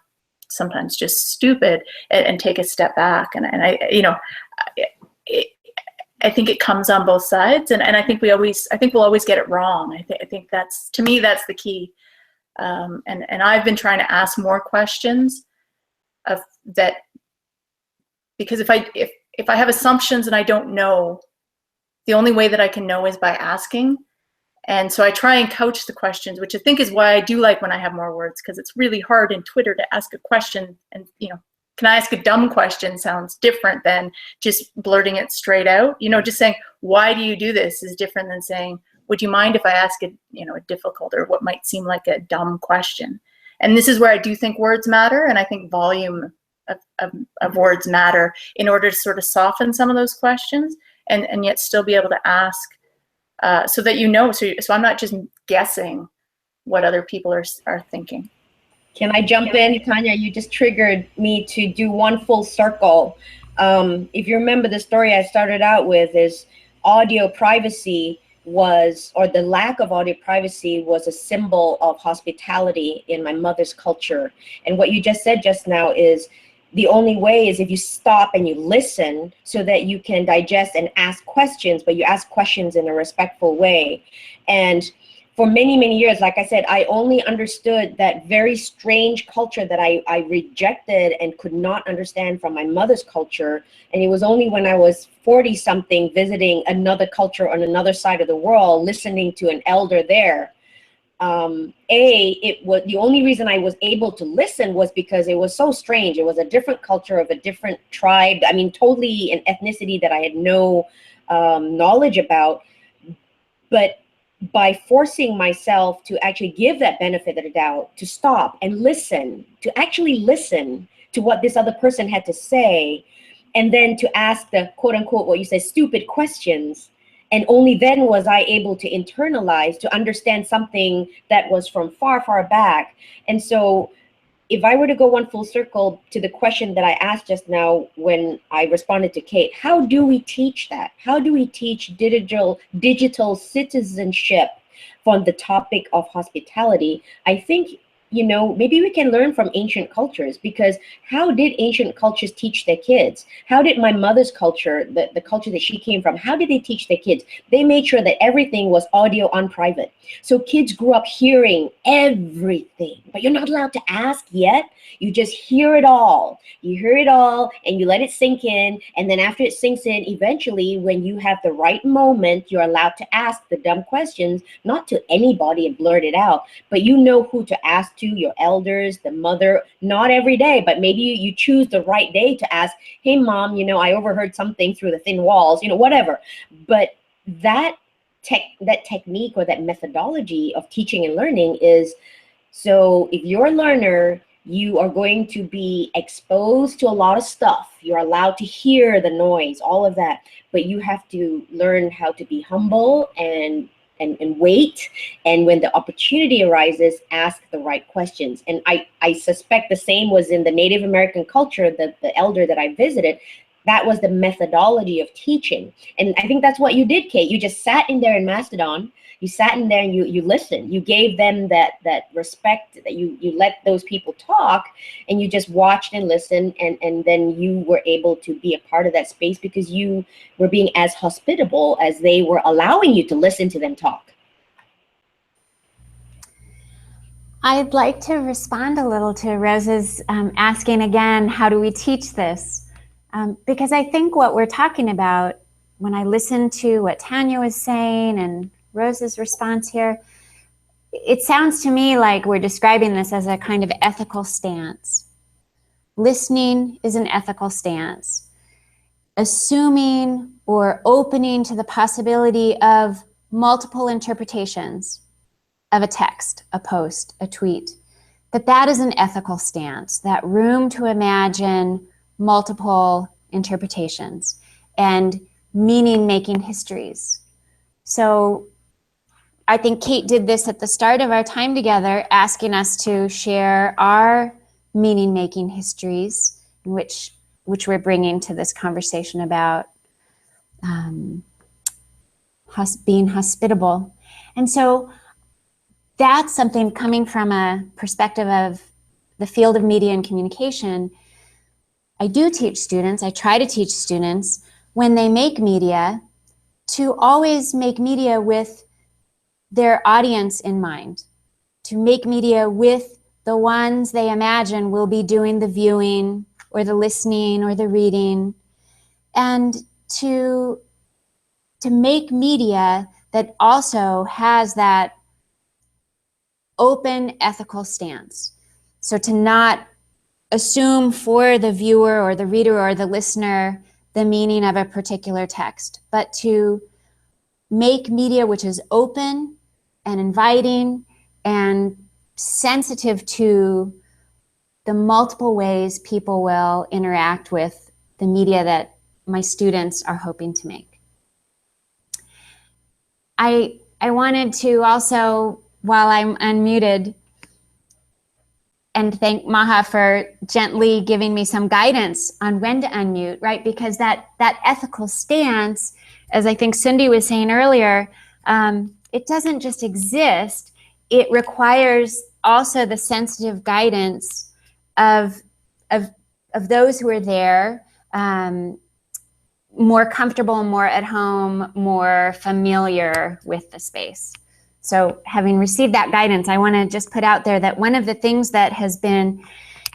sometimes just stupid, and take a step back. And I think it comes on both sides, and I think we'll always get it wrong. I think that's, to me, that's the key. And I've been trying to ask more questions of that, because if I have assumptions and I don't know, the only way that I can know is by asking. And so I try and couch the questions, which I think is why I do like when I have more words, because it's really hard in Twitter to ask a question, and can I ask a dumb question sounds different than just blurting it straight out. Just saying, why do you do this is different than saying, would you mind if I ask a difficult or what might seem like a dumb question? And this is where I do think words matter, and I think volume of words matter in order to sort of soften some of those questions, and yet still be able to ask so that so I'm not just guessing what other people are thinking. Can I jump in, Tanya? You just triggered me to do one full circle. If you remember, the story I started out with is audio privacy the lack of audio privacy was a symbol of hospitality in my mother's culture. And what you just said just now is the only way is if you stop and you listen, so that you can digest and ask questions, but you ask questions in a respectful way. And for many, many years, like I said, I only understood that very strange culture that I rejected and could not understand from my mother's culture. And it was only when I was 40-something visiting another culture on another side of the world, listening to an elder there. It was the only reason I was able to listen was because it was so strange. It was a different culture of a different tribe. I mean, totally an ethnicity that I had no knowledge about. But by forcing myself to actually give that benefit of the doubt, to stop and listen, to actually listen to what this other person had to say, and then to ask the quote unquote, what you said, stupid questions. And only then was I able to internalize, to understand something that was from far, far back. And so if I were to go one full circle to the question that I asked just now when I responded to Kate, how do we teach that? How do we teach digital citizenship on the topic of hospitality? I think, maybe we can learn from ancient cultures, because how did ancient cultures teach their kids? How did my mother's culture, the culture that she came from, how did they teach their kids? They made sure that everything was audio on private. So kids grew up hearing everything, but you're not allowed to ask yet. You just hear it all. You hear it all and you let it sink in. And then after it sinks in, eventually, when you have the right moment, you're allowed to ask the dumb questions, not to anybody and blurt it out, but you know who to ask to, your elders, the mother, not every day, but maybe you choose the right day to ask, hey mom, I overheard something through the thin walls, whatever. But that technique or that methodology of teaching and learning is, so if you're a learner, you are going to be exposed to a lot of stuff. You're allowed to hear the noise, all of that, but you have to learn how to be humble and and wait. And when the opportunity arises, ask the right questions. And I suspect the same was in the Native American culture, the elder that I visited. That was the methodology of teaching. And I think that's what you did, Kate. You just sat in there in Mastodon. You sat in there and you listened. You gave them that respect, that you let those people talk, and you just watched and listened, and then you were able to be a part of that space because you were being as hospitable as they were allowing you to listen to them talk. I'd like to respond a little to Rose's asking again, how do we teach this? Because I think what we're talking about, when I listened to what Tanya was saying and Rose's response here, it sounds to me like we're describing this as a kind of ethical stance. Listening is an ethical stance. Assuming or opening to the possibility of multiple interpretations of a text, a post, a tweet, that is an ethical stance, that room to imagine multiple interpretations and meaning-making histories. So I think Kate did this at the start of our time together, asking us to share our meaning-making histories, which we're bringing to this conversation about being hospitable. And so that's something coming from a perspective of the field of media and communication. I do teach students, I try to teach students, when they make media, to always make media with their audience in mind, to make media with the ones they imagine will be doing the viewing or the listening or the reading, and to make media that also has that open ethical stance. So to not assume for the viewer or the reader or the listener the meaning of a particular text, but to make media which is open and inviting and sensitive to the multiple ways people will interact with the media that my students are hoping to make. I wanted to also, while I'm unmuted, and thank Maha for gently giving me some guidance on when to unmute, right? Because that ethical stance, as I think Cindy was saying earlier, it doesn't just exist. It requires also the sensitive guidance of those who are there, more comfortable, more at home, more familiar with the space. So having received that guidance, I want to just put out there that one of the things that has been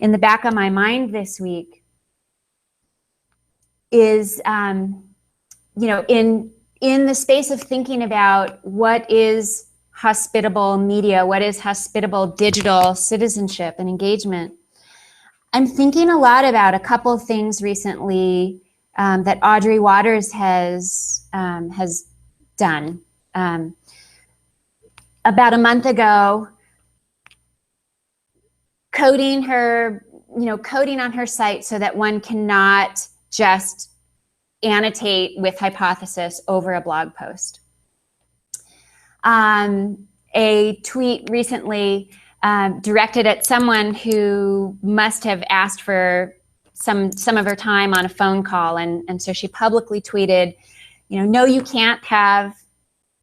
in the back of my mind this week is, in the space of thinking about what is hospitable media, what is hospitable digital citizenship and engagement, I'm thinking a lot about a couple of things recently that Audrey Waters has done. About a month ago, coding on her site so that one cannot just annotate with hypothesis over a blog post. A tweet recently directed at someone who must have asked for some of her time on a phone call, and so she publicly tweeted, no, you can't have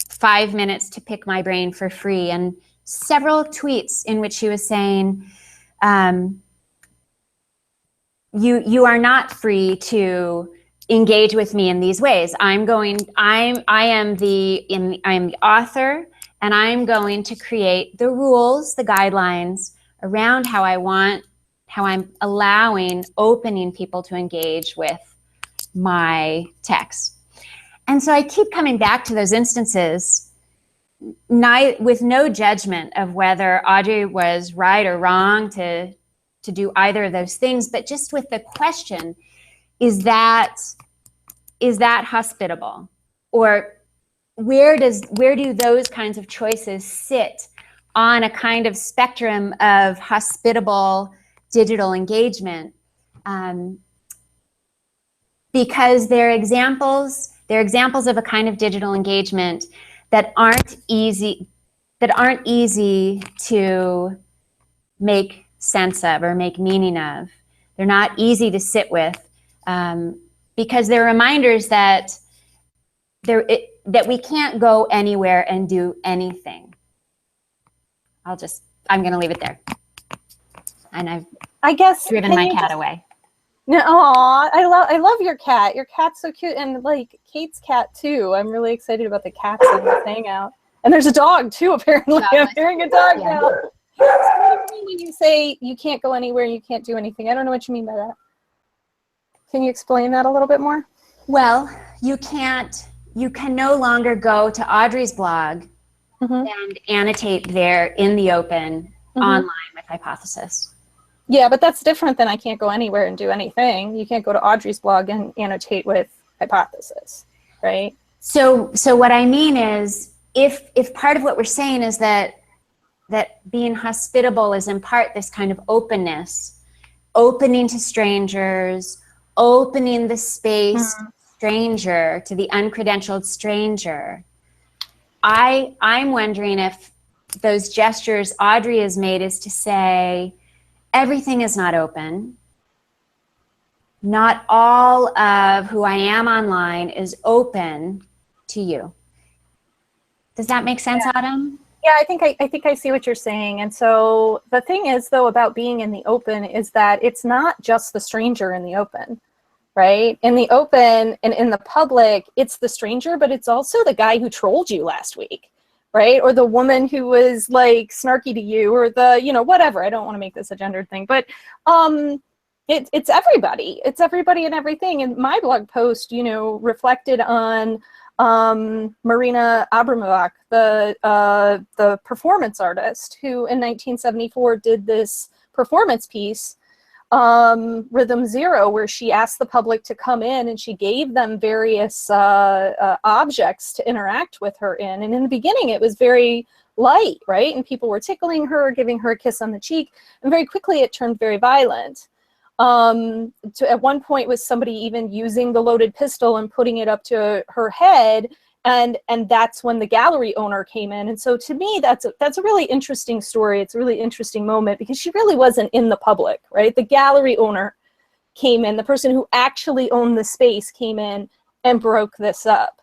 5 minutes to pick my brain for free, and several tweets in which she was saying, you are not free to engage with me in these ways. I am the author, and I'm going to create the rules, the guidelines around how I'm opening people to engage with my text. And so I keep coming back to those instances, with no judgment of whether Audrey was right or wrong to do either of those things, but just with the question, is that hospitable? Or where do those kinds of choices sit on a kind of spectrum of hospitable digital engagement? Because they're examples of a kind of digital engagement that aren't easy to make sense of or make meaning of. They're not easy to sit with, because they're reminders that that we can't go anywhere and do anything. I'm going to leave it there. And I guess driven my cat away. No, aw, I love your cat. Your cat's so cute, and like Kate's cat too. I'm really excited about the cats in this hangout. And there's a dog too, apparently. I'm hearing a dog now. So what do you mean when you say you can't go anywhere and you can't do anything? I don't know what you mean by that. Can you explain that a little bit more? Well, you can no longer go to Audrey's blog and annotate there in the open online with Hypothesis. Yeah, but that's different than I can't go anywhere and do anything. You can't go to Audrey's blog and annotate with Hypothesis, right? So what I mean is, if part of what we're saying is that being hospitable is in part this kind of openness, opening to strangers, opening the space stranger to the uncredentialed stranger. I'm wondering if those gestures Audrey has made is to say, everything is not open. Not all of who I am online is open to you. Does that make sense, Autumn? Yeah, I think I see what you're saying. And so the thing is, though, about being in the open is that it's not just the stranger in the open, right? In the open and in the public, it's the stranger, but it's also the guy who trolled you last week, right? Or the woman who was like snarky to you, or the, whatever. I don't want to make this a gendered thing, but it's everybody. It's everybody and everything. And my blog post, reflected on Marina Abramovac, the performance artist who in 1974 did this performance piece, Rhythm Zero, where she asked the public to come in and she gave them various objects to interact with her in. And in the beginning, it was very light, right? And people were tickling her, giving her a kiss on the cheek. And very quickly, it turned very violent. At one point was somebody even using the loaded pistol and putting it up to her head, and that's when the gallery owner came in. And so to me, that's a really interesting story. It's a really interesting moment because she really wasn't in the public, right? The gallery owner came in, the person who actually owned the space came in and broke this up.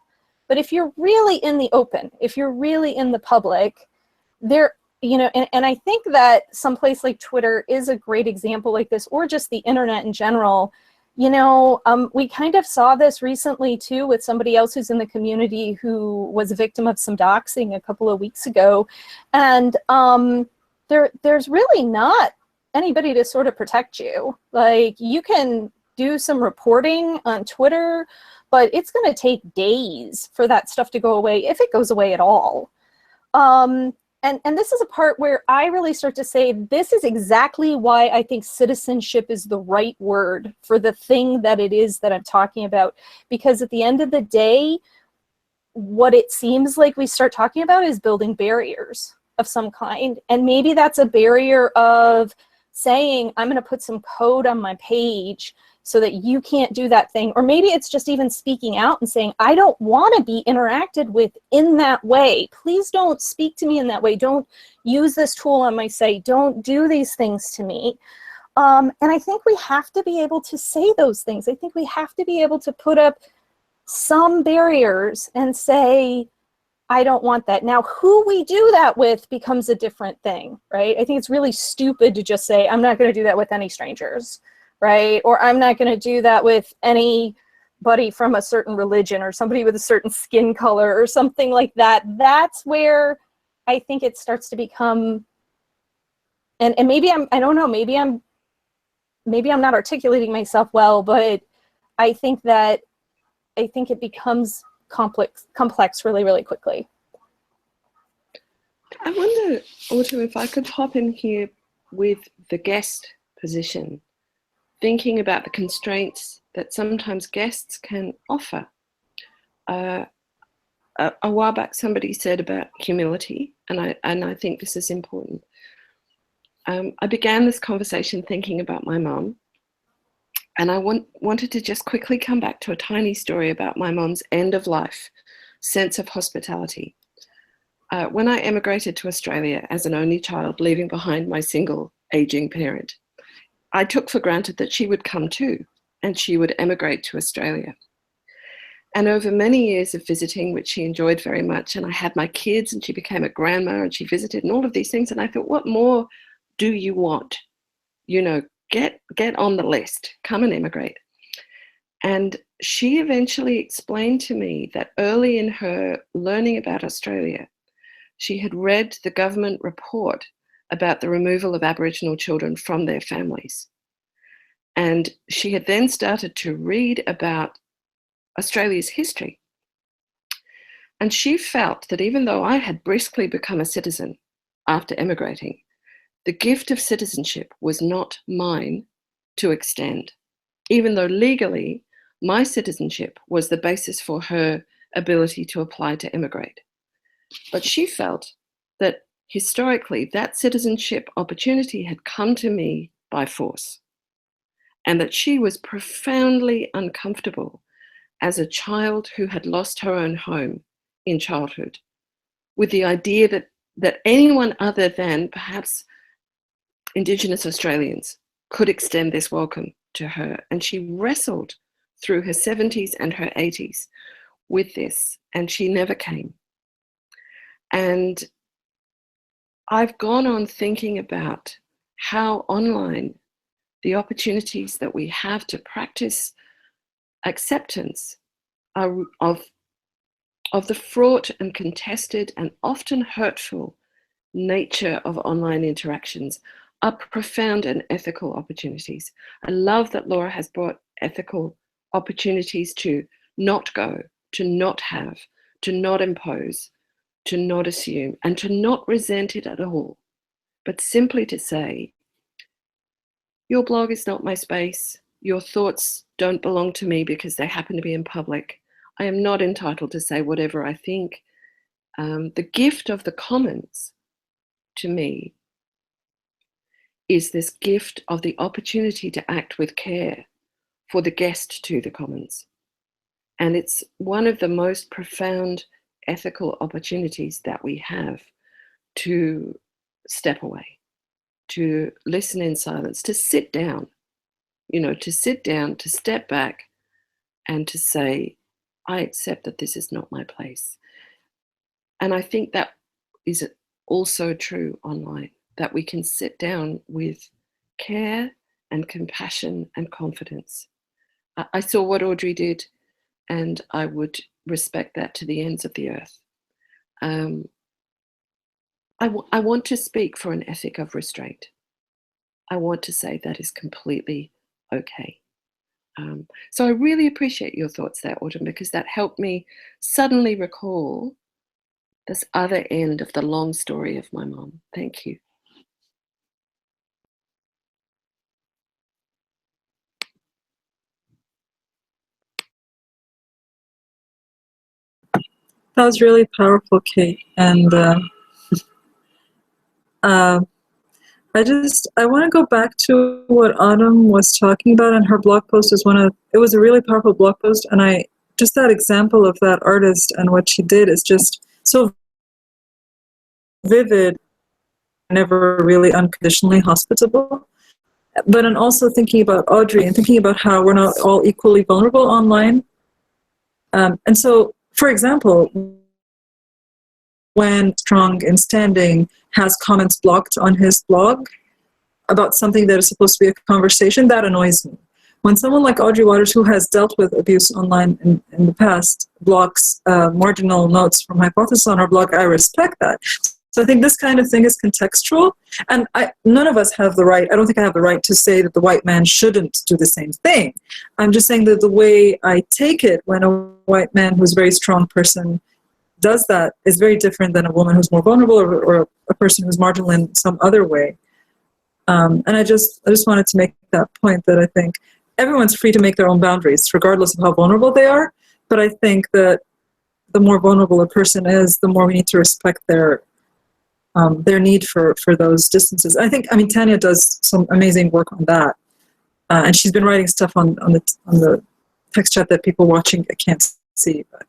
But if you're really in the open, if you're really in the public, and I think that someplace like Twitter is a great example like this, or just the internet in general. We kind of saw this recently too with somebody else who's in the community who was a victim of some doxing a couple of weeks ago. And there's really not anybody to sort of protect you. Like, you can do some reporting on Twitter, but it's going to take days for that stuff to go away, if it goes away at all. And this is a part where I really start to say, this is exactly why I think citizenship is the right word for the thing that it is that I'm talking about. Because at the end of the day, what it seems like we start talking about is building barriers of some kind. And maybe that's a barrier of saying, I'm going to put some code on my page so that you can't do that thing. Or maybe it's just even speaking out and saying, I don't want to be interacted with in that way. Please don't speak to me in that way. Don't use this tool on my site. Don't do these things to me. And I think we have to be able to say those things. I think we have to be able to put up some barriers and say, I don't want that. Now, who we do that with becomes a different thing, right? I think it's really stupid to just say, I'm not going to do that with any strangers, right? Or I'm not going to do that with anybody from a certain religion or somebody with a certain skin color or something like that. That's where I think it starts to become, and maybe I don't know, maybe I'm not articulating myself well, but I think it becomes complex really, really quickly. I wonder, Autumn, if I could hop in here with the guest position, thinking about the constraints that sometimes guests can offer. A while back, somebody said about humility, and I think this is important. I began this conversation thinking about my mom, and I wanted to just quickly come back to a tiny story about my mom's end-of-life sense of hospitality. when I emigrated to Australia as an only child, leaving behind my single aging parent, I took for granted that she would come too, and she would emigrate to Australia. And over many years of visiting, which she enjoyed very much, and I had my kids and she became a grandma and she visited and all of these things. And I thought, what more do you want? You know, get on the list, come and emigrate. And she eventually explained to me that early in her learning about Australia, she had read the government report about the removal of Aboriginal children from their families. And she had then started to read about Australia's history. And she felt that even though I had briskly become a citizen after emigrating, the gift of citizenship was not mine to extend, even though legally my citizenship was the basis for her ability to apply to emigrate. But she felt that historically that citizenship opportunity had come to me by force, and that she was profoundly uncomfortable as a child who had lost her own home in childhood, with the idea that anyone other than perhaps Indigenous Australians could extend this welcome to her. And she wrestled through her 70s and her 80s with this, and she never came. And I've gone on thinking about how online the opportunities that we have to practice acceptance of the fraught and contested and often hurtful nature of online interactions are profound and ethical opportunities. I love that Laura has brought ethical opportunities to not go, to not have, to not impose, to not assume, and to not resent it at all, but simply to say, your blog is not my space. Your thoughts don't belong to me because they happen to be in public. I am not entitled to say whatever I think. The gift of the commons, to me, is this gift of the opportunity to act with care for the guest to the commons. And it's one of the most profound ethical opportunities that we have to step away, to listen in silence, to sit down, to sit down, to step back and to say, I accept that this is not my place. And I think that is also true online, that we can sit down with care and compassion and confidence. I saw what Audrey did, and I would respect that to the ends of the earth. I want to speak for an ethic of restraint. I want to say that is completely okay. So I really appreciate your thoughts there, Autumn, because that helped me suddenly recall this other end of the long story of my mom. Thank you. That was really powerful, Kate. And I want to go back to what Autumn was talking about, and her blog post is it was a really powerful blog post, and just that example of that artist and what she did is just so vivid, never really unconditionally hospitable. But I'm also thinking about Audrey and thinking about how we're not all equally vulnerable online. And so, for example, when Strong and Standing has comments blocked on his blog about something that is supposed to be a conversation, that annoys me. When someone like Audrey Waters, who has dealt with abuse online in the past, blocks marginal notes from Hypothesis on her blog, I respect that. So I think this kind of thing is contextual, and none of us have the right, I don't think I have the right to say that the white man shouldn't do the same thing. I'm just saying that the way I take it when a white man who's a very strong person does that is very different than a woman who's more vulnerable or a person who's marginal in some other way. And I just wanted to make that point that I think everyone's free to make their own boundaries, regardless of how vulnerable they are. But I think that the more vulnerable a person is, the more we need to respect their need for those distances. I think, Tanya does some amazing work on that, and she's been writing stuff on the text chat that people watching can't see. But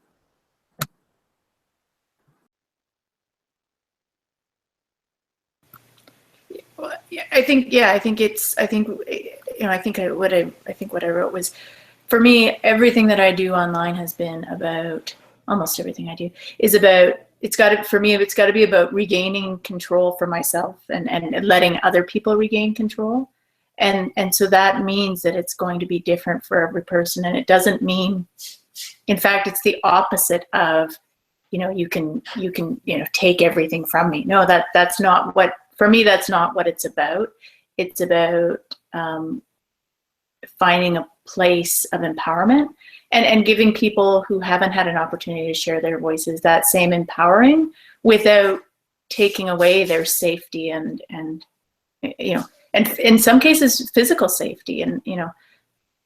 Yeah, I think what I wrote was, for me, everything that I do online has been about, almost everything I do is about, it's got to be about regaining control for myself and letting other people regain control. And so that means that it's going to be different for every person. And it doesn't mean, in fact, it's the opposite of, you can take everything from me. No, that's not what, for me, that's not what it's about. It's about finding a place of empowerment and giving people who haven't had an opportunity to share their voices that same empowering without taking away their safety and in some cases physical safety. And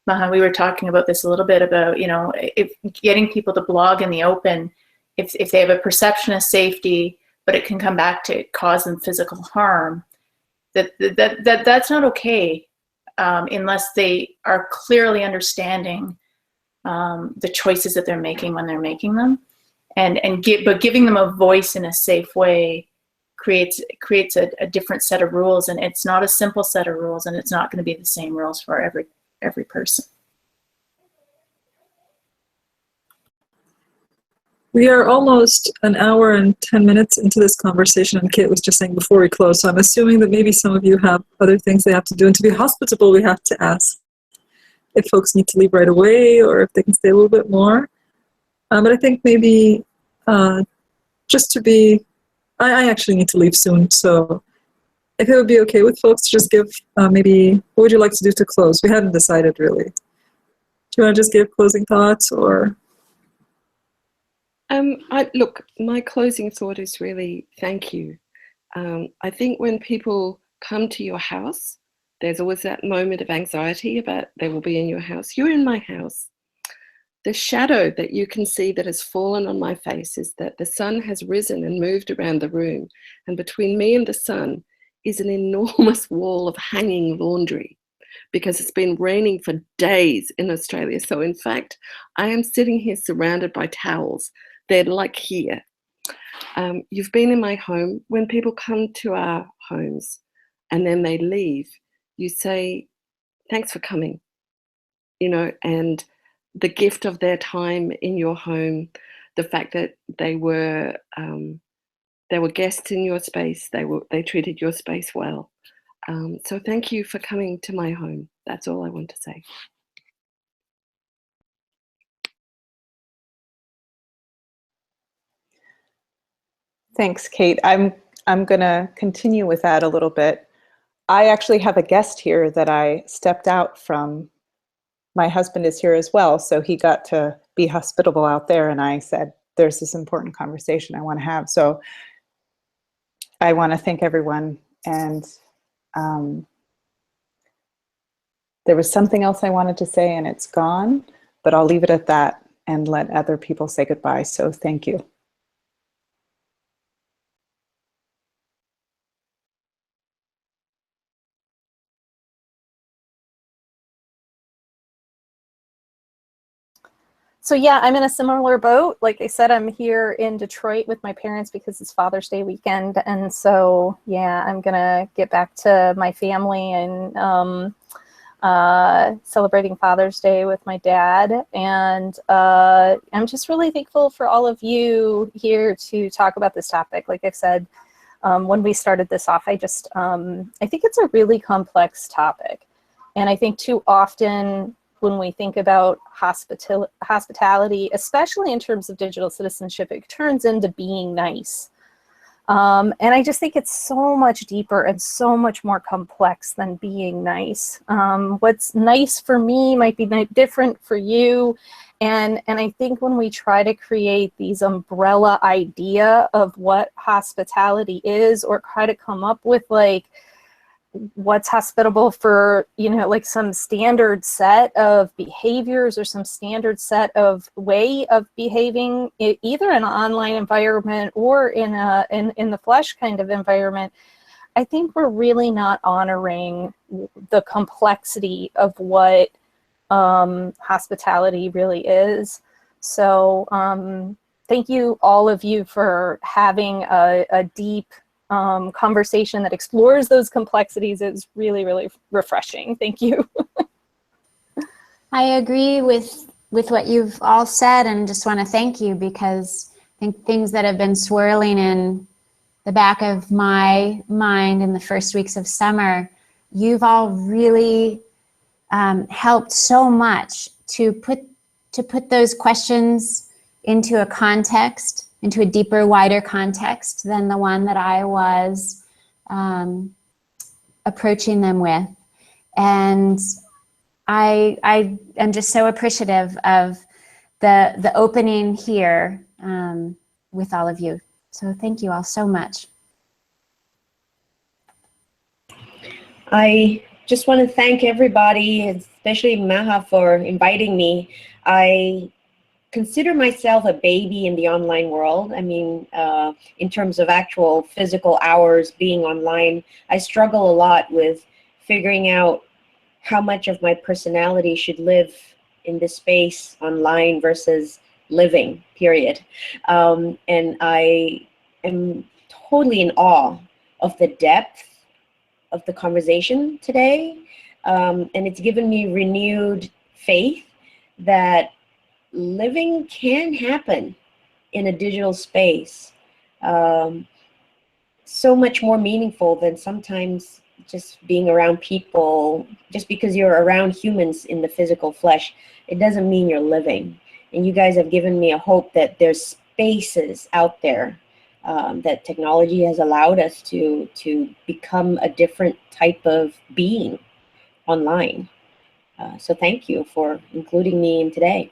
Maha, we were talking about this a little bit about if getting people to blog in the open, if they have a perception of safety but it can come back to cause them physical harm, that's not okay. Unless they are clearly understanding the choices that they're making when they're making them, but giving them a voice in a safe way creates a different set of rules, and it's not a simple set of rules, and it's not going to be the same rules for every person. We are almost an hour and 10 minutes into this conversation, and Kate was just saying before we close, so I'm assuming that maybe some of you have other things they have to do, and to be hospitable, we have to ask if folks need to leave right away or if they can stay a little bit more. But I think maybe just to be, I actually need to leave soon, so if it would be okay with folks to just give maybe, what would you like to do to close? We haven't decided really. Do you want to just give closing thoughts or? Look, my closing thought is really thank you. I think when people come to your house, there's always that moment of anxiety about they will be in your house. You're in my house. The shadow that you can see that has fallen on my face is that the sun has risen and moved around the room. And between me and the sun is an enormous wall of hanging laundry because it's been raining for days in Australia. So in fact, I am sitting here surrounded by towels. They're like here. You've been in my home. When people come to our homes and then they leave, you say, thanks for coming, and the gift of their time in your home, the fact that they were guests in your space, they treated your space well. So thank you for coming to my home. That's all I want to say. Thanks, Kate. I'm going to continue with that a little bit. I actually have a guest here that I stepped out from. My husband is here as well, so he got to be hospitable out there, and I said, there's this important conversation I want to have. So I want to thank everyone, and there was something else I wanted to say, and it's gone, but I'll leave it at that and let other people say goodbye. So thank you. So yeah, I'm in a similar boat. Like I said, I'm here in Detroit with my parents because it's Father's Day weekend. And so, yeah, I'm going to get back to my family and celebrating Father's Day with my dad. And I'm just really thankful for all of you here to talk about this topic. Like I've said, when we started this off, I think it's a really complex topic. And I think too often, when we think about hospitality, especially in terms of digital citizenship, it turns into being nice. And I just think it's so much deeper and so much more complex than being nice. What's nice for me might be different for you. And I think when we try to create these umbrella idea of what hospitality is, or try to come up with like, what's hospitable for, like some standard set of behaviors or some standard set of way of behaving, either in an online environment or in the flesh kind of environment, I think we're really not honoring the complexity of what hospitality really is. So thank you, all of you, for having a deep conversation that explores those complexities is really, really refreshing. Thank you. I agree with what you've all said, and just want to thank you, because I think things that have been swirling in the back of my mind in the first weeks of summer, you've all really helped so much to put those questions into a context, into a deeper, wider context than the one that I was approaching them with. And I am just so appreciative of the opening here with all of you. So thank you all so much. I just want to thank everybody, especially Maha, for inviting me. I consider myself a baby in the online world. I mean, in terms of actual physical hours being online, I struggle a lot with figuring out how much of my personality should live in this space online versus living, period. And I am totally in awe of the depth of the conversation today. And it's given me renewed faith that living can happen in a digital space. So much more meaningful than sometimes just being around people. Just because you're around humans in the physical flesh, it doesn't mean you're living. And you guys have given me a hope that there's spaces out there that technology has allowed us to become a different type of being online. So thank you for including me in today.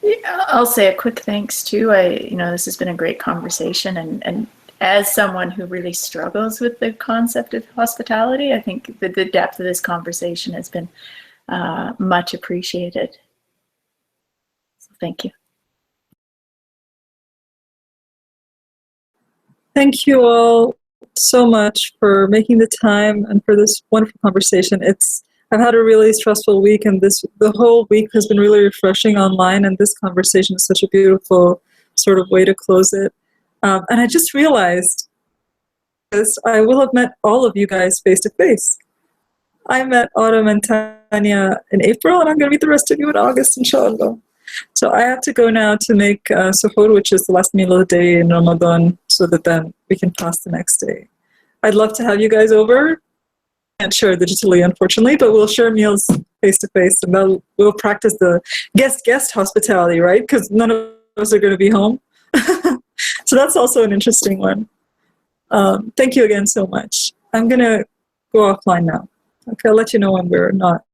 Yeah, I'll say a quick thanks too. This has been a great conversation, and as someone who really struggles with the concept of hospitality, I think that the depth of this conversation has been much appreciated. So thank you. Thank you all so much for making the time and for this wonderful conversation. I've had a really stressful week, and the whole week has been really refreshing online, and this conversation is such a beautiful sort of way to close it. And I just realized I will have met all of you guys face to face. I met Autumn and Tanya in April, and I'm going to meet the rest of you in August, inshallah. So I have to go now to make suhoor, which is the last meal of the day in Ramadan, so that then we can fast the next day. I'd love to have you guys over. Can't share digitally, unfortunately, but we'll share meals face to face, and we'll practice the guest hospitality, right? Because none of us are going to be home. So that's also an interesting one. Thank you again so much. I'm going to go offline now. Okay, I'll let you know when we're not